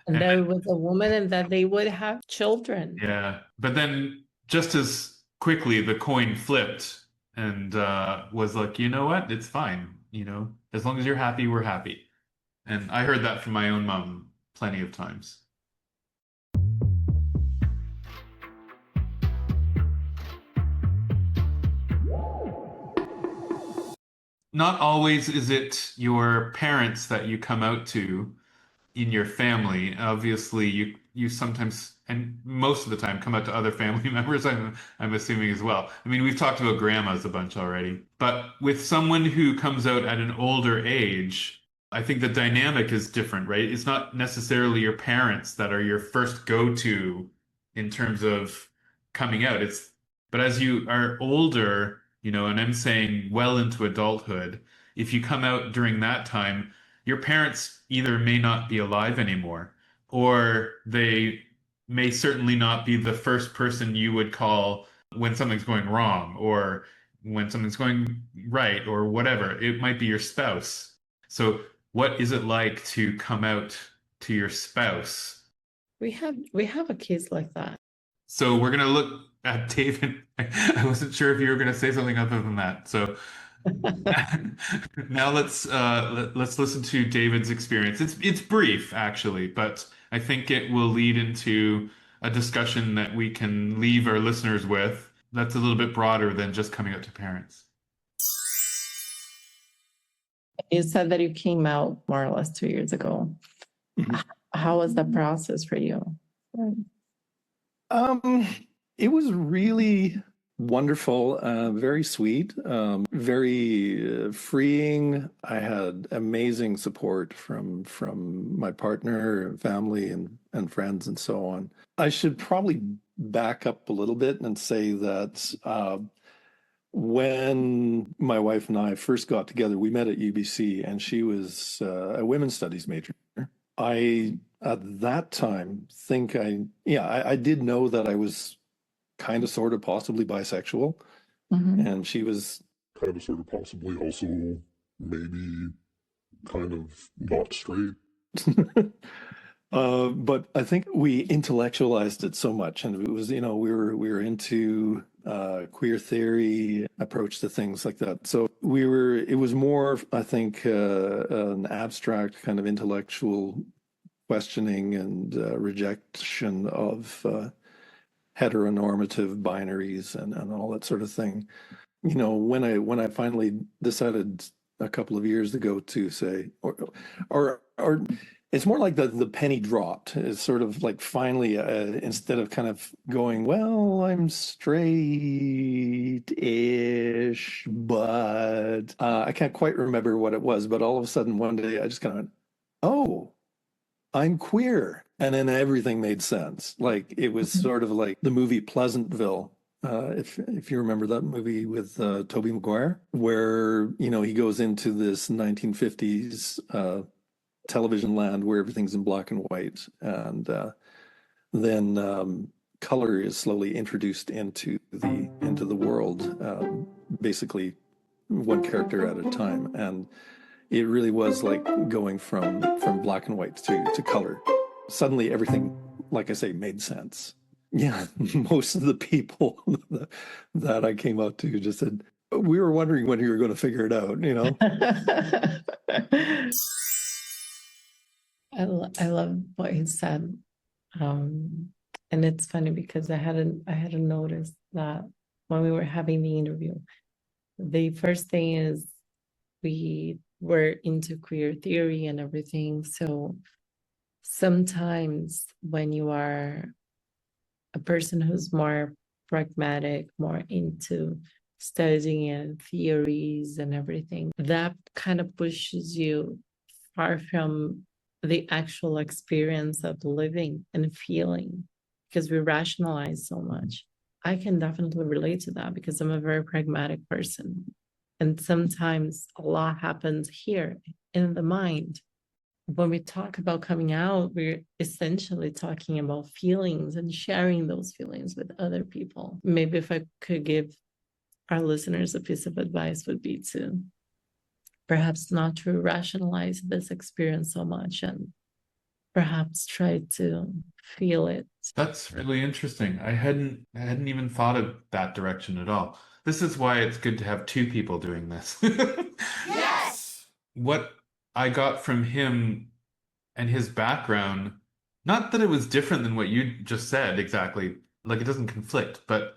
And that it was a woman and that they would have children. Yeah. But then just as quickly the coin flipped and was like, you know what? It's fine. As long as you're happy, we're happy. And I heard that from my own mom plenty of times. Not always is it your parents that you come out to in your family. Obviously, you sometimes, and most of the time, come out to other family members. I'm assuming as well. I mean, we've talked about grandmas a bunch already, but with someone who comes out at an older age, I think the dynamic is different, right? It's not necessarily your parents that are your first go-to in terms of coming out. But as you are older, and I'm saying well into adulthood, if you come out during that time, your parents either may not be alive anymore, or they may certainly not be the first person you would call when something's going wrong or when something's going right or whatever. It might be your spouse. So what is it like to come out to your spouse We have a case like that. So we're gonna look at David. I wasn't sure if you were gonna say something other than that. So now let's listen to David's experience. It's brief actually, but I think it will lead into a discussion that we can leave our listeners with that's a little bit broader than just coming out to parents. You said that you came out more or less 2 years ago. How was that process for you? It was really wonderful, very sweet, very freeing. I had amazing support from my partner, family, and friends, and so on. I should probably back up a little bit and say that when my wife and I first got together, we met at UBC, and she was a women's studies major. I, at that time, I did know that I was kind of, sort of, possibly bisexual. And she was kind of, sort of, possibly also maybe kind of not straight. But I think we intellectualized it so much, and it was, we were into queer theory approach to things like that. So it was more, I think, an abstract kind of intellectual questioning and rejection of heteronormative binaries and all that sort of thing. When I finally decided a couple of years ago to say, or it's more like the penny dropped. It's sort of like finally, instead of kind of going, well, I'm straight-ish, but I can't quite remember what it was. But all of a sudden, one day, I just kind of went, oh, I'm queer. And then everything made sense. Like, it was sort of like the movie Pleasantville. If you remember that movie with Tobey Maguire, where, he goes into this 1950s television land where everything's in black and white, and then color is slowly introduced into the world, basically one character at a time. And it really was like going from black and white to color. Suddenly everything, like I say, made sense. Yeah, most of the people that I came out to just said, we were wondering when you were going to figure it out, I love what he said. And it's funny because I hadn't noticed that when we were having the interview. The first thing is we were into queer theory and everything. So sometimes when you are a person who's more pragmatic, more into studying and theories and everything, that kind of pushes you far from the actual experience of living and feeling, because we rationalize so much. I can definitely relate to that because I'm a very pragmatic person. And sometimes a lot happens here in the mind. When we talk about coming out, we're essentially talking about feelings and sharing those feelings with other people. Maybe if I could give our listeners a piece of advice would be to perhaps not to rationalize this experience so much and perhaps try to feel it. That's really interesting. I hadn't even thought of that direction at all. This is why it's good to have two people doing this. Yes! What I got from him and his background, not that it was different than what you just said exactly, like it doesn't conflict, but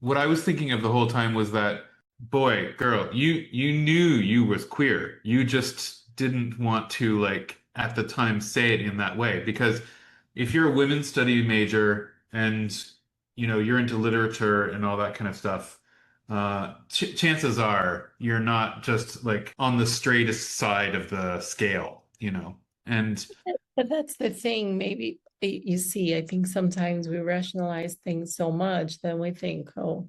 what I was thinking of the whole time was that, boy, girl, you knew you was queer. You just didn't want to, like, at the time say it in that way. Because if you're a women's study major and, you're into literature and all that kind of stuff, chances are you're not just like on the straightest side of the scale, and but that's the thing. Maybe you see, I think sometimes we rationalize things so much that we think, oh,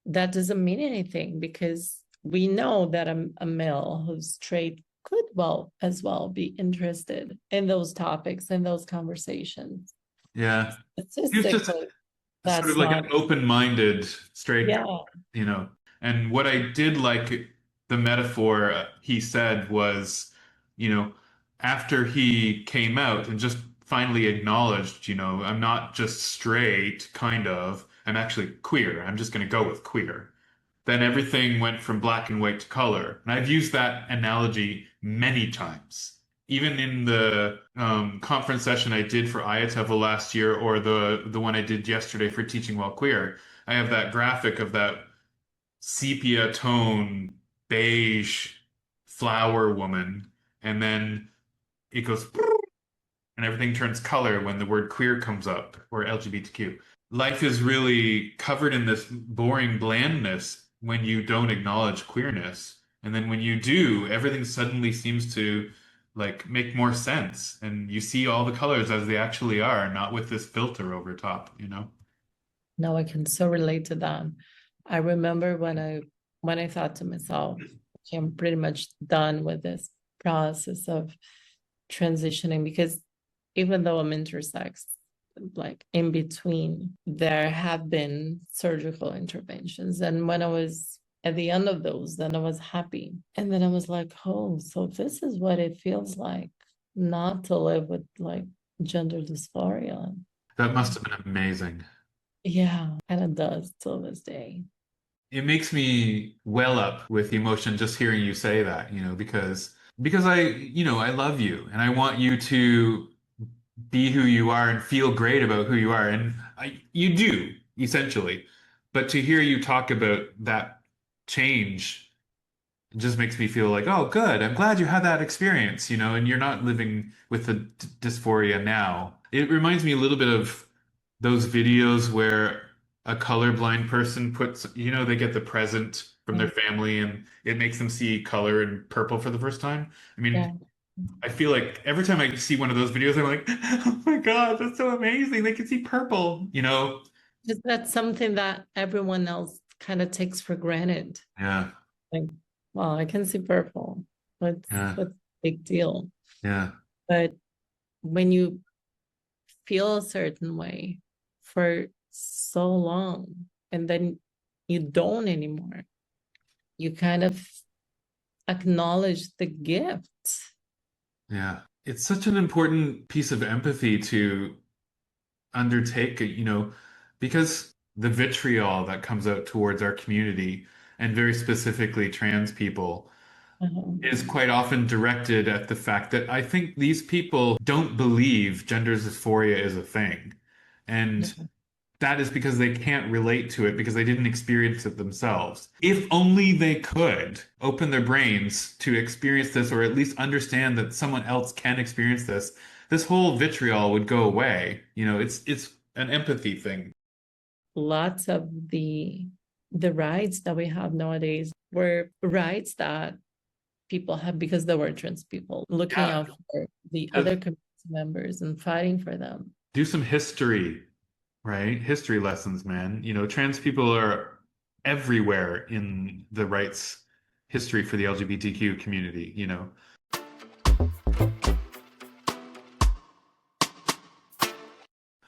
that doesn't mean anything, because we know that a male who's straight could as well be interested in those topics and those conversations. yeah, It's he was just that's sort of like an open-minded straight yeah. guy, and what I did like the metaphor he said was, after he came out and just finally acknowledged, you know, I'm not just straight, kind of, I'm actually queer. I'm just going to go with queer. Then everything went from black and white to color. And I've used that analogy many times. Even in the conference session I did for IATEVL last year, or the one I did yesterday for Teaching While Queer, I have that graphic of that sepia tone, beige flower woman, and then it goes and everything turns color when the word queer comes up, or LGBTQ. Life is really covered in this boring blandness when you don't acknowledge queerness. And then when you do, everything suddenly seems to like make more sense. And you see all the colors as they actually are, not with this filter over top, you know? No, I can so relate to that. I remember when I thought to myself, okay, I'm pretty much done with this process of transitioning, because even though I'm intersex, like in between, there have been surgical interventions. And when I was at the end of those, then I was happy. And then I was like, oh, so this is what it feels like not to live with like gender dysphoria. That must have been amazing. Yeah, and it does till this day. It makes me well up with emotion just hearing you say that, you know, because I love you and I want you to be who you are and feel great about who you are. And you do, essentially. But to hear you talk about that change just makes me feel like, oh, good. I'm glad you had that experience, you know, and you're not living with the dysphoria now. It reminds me a little bit of those videos where a colorblind person puts, you know, they get the present from their family and it makes them see color and purple for the first time. I mean, Yeah. I feel like every time I see one of those videos, I'm like, oh my God, that's so amazing. They can see purple, you know? Just that's something that everyone else kind of takes for granted. Yeah. Like, well, I can see purple. What's a big deal? Yeah. But when you feel a certain way for so long and then you don't anymore, you kind of acknowledge the gift. Yeah. It's such an important piece of empathy to undertake, you know, because the vitriol that comes out towards our community, and very specifically trans people, is quite often directed at the fact that I think these people don't believe gender dysphoria is a thing. And that is because they can't relate to it because they didn't experience it themselves. If only they could open their brains to experience this, or at least understand that someone else can experience this, this whole vitriol would go away. You know, it's an empathy thing. Lots of the rights that we have nowadays were rights that people have because they were trans people, looking out for the other community members and fighting for them. Do some history, right? History lessons, man. You know, trans people are everywhere in the rights history for the LGBTQ community, you know.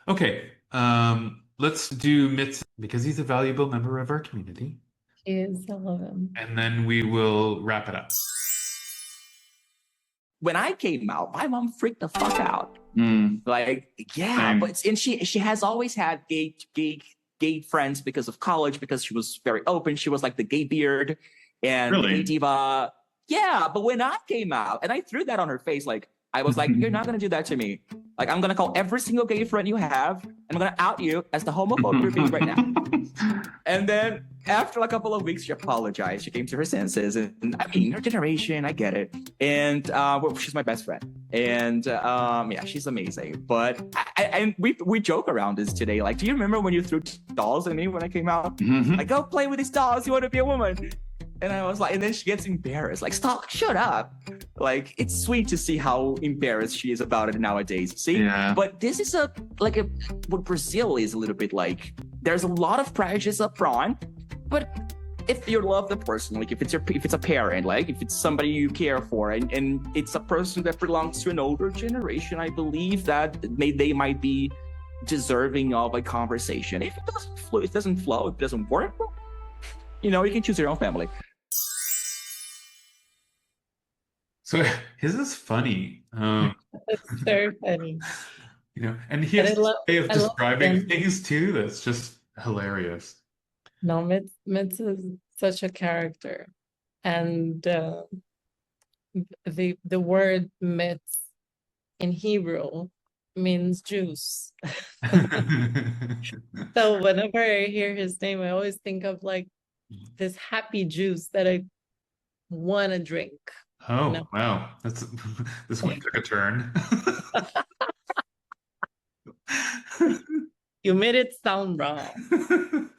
Okay, let's do Mitz because he's a valuable member of our community. He is, I love him. And then we will wrap it up. When I came out, my mom freaked the fuck out. Like, yeah, and she has always had gay friends because of college, because she was very open. She was like the gay beard and the gay diva. Yeah, but when I came out and I threw that on her face, like, I was like, you're not gonna do that to me. Like, I'm gonna call every single gay friend you have, and I'm gonna out you as the homophobe you're being right now. And then after a couple of weeks, she apologized. She came to her senses, and I mean, her generation, I get it. And well, she's my best friend, and yeah, she's amazing. But and we joke around this today. Like, do you remember when you threw dolls at me when I came out? Like, go play with these dolls. You want to be a woman? And I was like, and then she gets embarrassed. Like, stop, shut up. Like, it's sweet to see how embarrassed she is about it nowadays. See? Yeah. But this is what Brazil is a little bit like. There's a lot of prejudice up front, but if you love the person, like if it's a parent, like if it's somebody you care for, and it's a person that belongs to an older generation, I believe that they might be deserving of a conversation. If it doesn't flow, if it doesn't work, well, you know, you can choose your own family. So his is funny. It's very funny. You know, and he And has this way of I love describing him. things too that's just hilarious. No, Mitz is such a character. And the word mitz in Hebrew means juice. So whenever I hear his name, I always think of like this happy juice that I want to drink. Oh, You know? wow. That's this one took a turn. You made it sound wrong.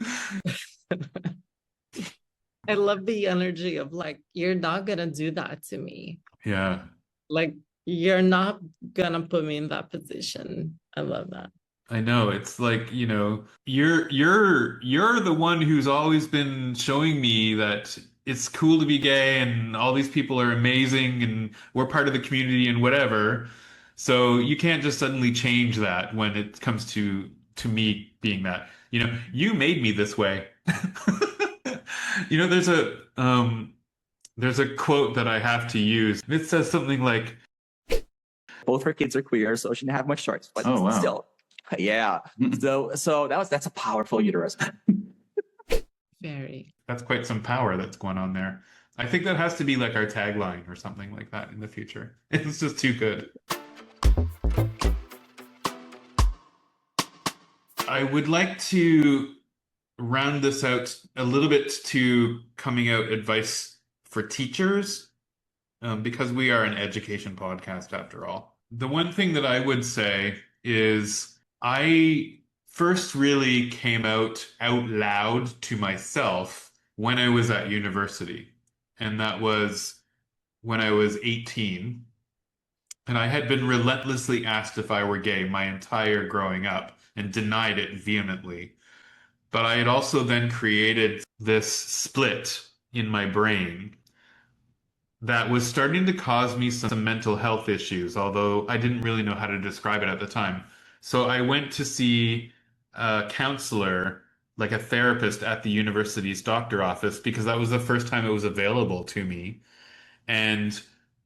I love the energy of like, you're not gonna do that to me. Yeah. Like, you're not gonna put me in that position. I love that. I know. It's like, you know, you're the one who's always been showing me that it's cool to be gay and all these people are amazing and we're part of the community and whatever. So you can't just suddenly change that when it comes to me being that. You know, you made me this way. You know, there's a quote that I have to use. It says something like, both her kids are queer, so she didn't have much choice. But Oh, wow. still, yeah. So that's a powerful uterus. Very. that's quite some power that's going on there. I think that has to be like our tagline or something like that in the future. It's just too good. I would like to round this out a little bit to coming out advice for teachers, because we are an education podcast after all. The one thing that I would say is I first really came out loud to myself when I was at university. And that was when I was 18. And I had been relentlessly asked if I were gay my entire growing up and denied it vehemently. But I had also then created this split in my brain that was starting to cause me some mental health issues, although I didn't really know how to describe it at the time. So I went to see a counselor, like a therapist at the university's doctor office, because that was the first time it was available to me. And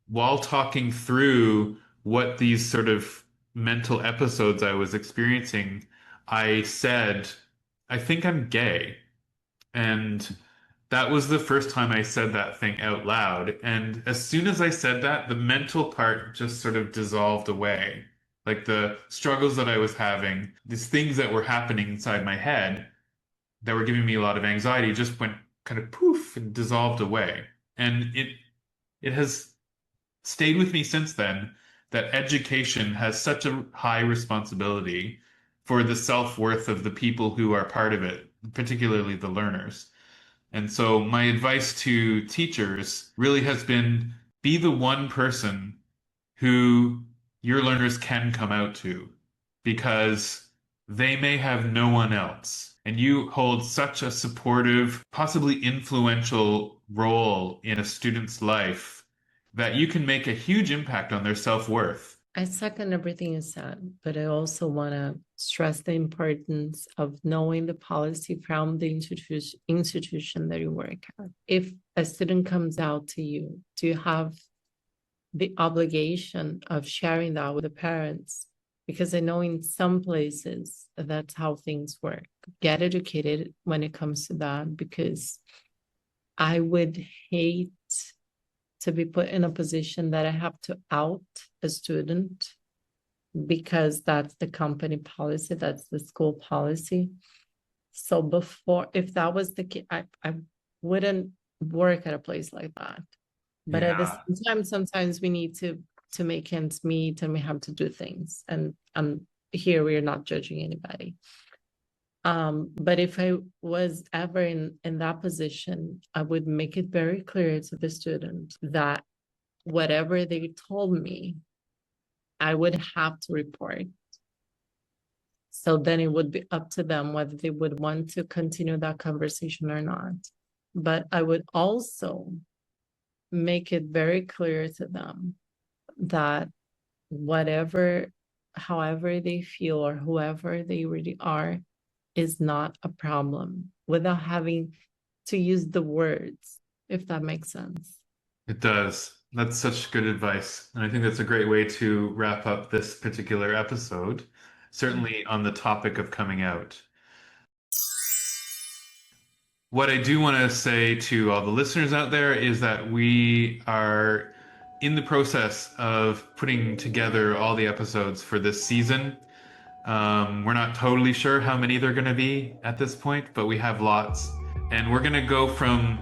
while talking through what these sort of mental episodes I was experiencing, I said, I think I'm gay. And that was the first time I said that thing out loud. And as soon as I said that, the mental part just sort of dissolved away. Like the struggles that I was having, these things that were happening inside my head that were giving me a lot of anxiety just went kind of poof and dissolved away. And it has stayed with me since then that education has such a high responsibility for the self-worth of the people who are part of it, particularly the learners. And so my advice to teachers really has been be the one person who your learners can come out to, because they may have no one else. And you hold such a supportive, possibly influential role in a student's life that you can make a huge impact on their self-worth. I second everything you said, but I also want to stress the importance of knowing the policy from the institution that you work at. If a student comes out to you, do you have the obligation of sharing that with the parents? Because I know in some places that's how things work. Get educated when it comes to that, because I would hate to be put in a position that I have to out a student because that's the company policy, that's the school policy. So before, if that was the case, I wouldn't work at a place like that. But at the same time, sometimes we need to make ends meet and we have to do things. And here we are not judging anybody. But if I was ever in that position, I would make it very clear to the student that whatever they told me, I would have to report. So then it would be up to them whether they would want to continue that conversation or not. But I would also make it very clear to them that however they feel or whoever they really are, is not a problem, without having to use the words, if that makes sense. It does. That's such good advice. And I think that's a great way to wrap up this particular episode. certainly on the topic of coming out. What I do want to say to all the listeners out there is that we are in the process of putting together all the episodes for this season. We're not totally sure how many they're going to be at this point, but we have lots. And we're going to go from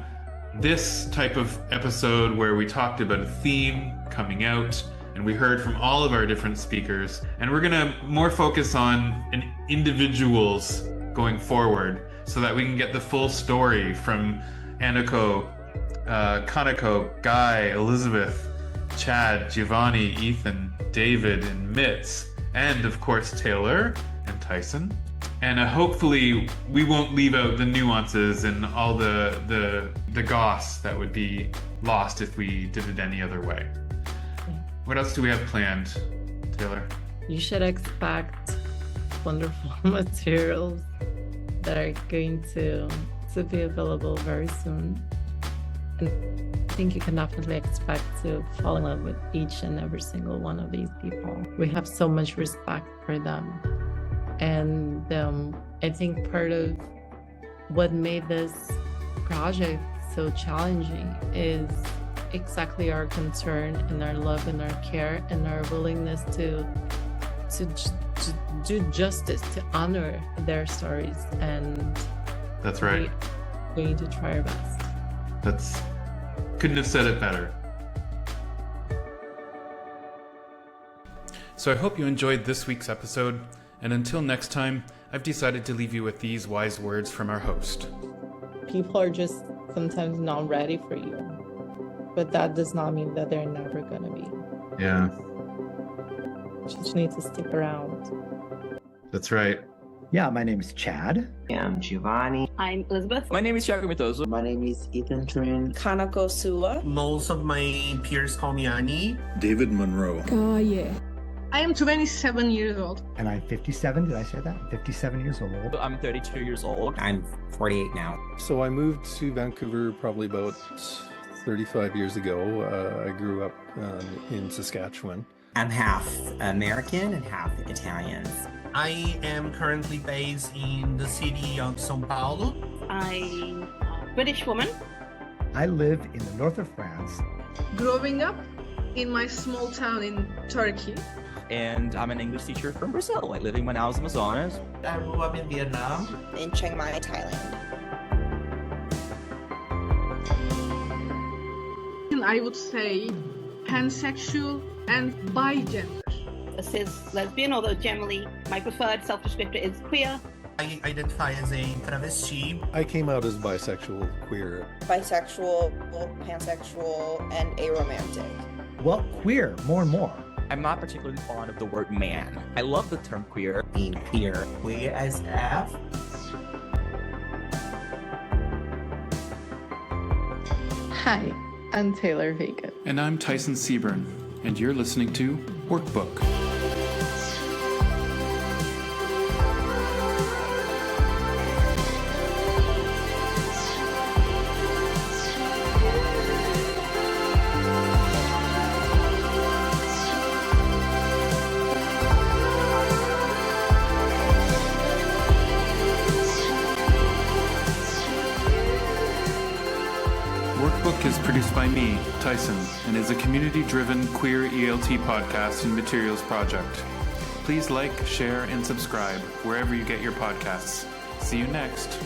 this type of episode where we talked about a theme coming out and we heard from all of our different speakers, and we're going to more focus on individuals going forward so that we can get the full story from Kanako, Gaye, Elizabeth, Chad, Giovanni, Ethan, David, and Mitz, and of course Taylor and Tyson. And hopefully we won't leave out the nuances and all the goss that would be lost if we did it any other way. What else do we have planned, Taylor? You should expect wonderful materials that are going to be available very soon. And I think you can definitely expect to fall in love with each and every single one of these people. We have so much respect for them. And I think part of what made this project so challenging is exactly our concern and our love and our care and our willingness to do justice, to honor their stories. And that's right. We're going to try our best. Couldn't have said it better. So I hope you enjoyed this week's episode, and until next time, I've decided to leave you with these wise words from our host. People are just sometimes not ready for you, but that does not mean that they're never gonna be. Yeah. You just need to stick around. That's right. Yeah, my name is Chad. I'm Giovanni. I'm Elizabeth. My name is Thiago Mitoso. My name is Ethan Trin. Kanako Sua. Most of my peers call me Ani. David Monroe. Gaye. I am 27 years old. And I'm 57. Did I say that? 57 years old. I'm 32 years old. I'm 48 now. So I moved to Vancouver probably about 35 years ago. I grew up in Saskatchewan. I'm half American and half Italian. I am currently based in the city of São Paulo. I'm a British woman. I live in the north of France. Growing up in my small town in Turkey. And I'm an English teacher from Brazil, living in Manaus, Amazonas. I grew up in Vietnam. In Chiang Mai, Thailand. I would say pansexual and bigender. A cis lesbian, although generally my preferred self-descriptor is queer. I identify as a travesti. I came out as bisexual, queer. Bisexual, pansexual, and aromantic. Well, queer, more and more. I'm not particularly fond of the word man. I love the term queer. Being queer. Queer as F. Hi, I'm Taylor Veigga. And I'm Tyson Seaburn, and you're listening to Workbook. Workbook is produced by me, Tyson, and is a community-driven queer ELT podcast and materials project. Please like, share, and subscribe wherever you get your podcasts. See you next.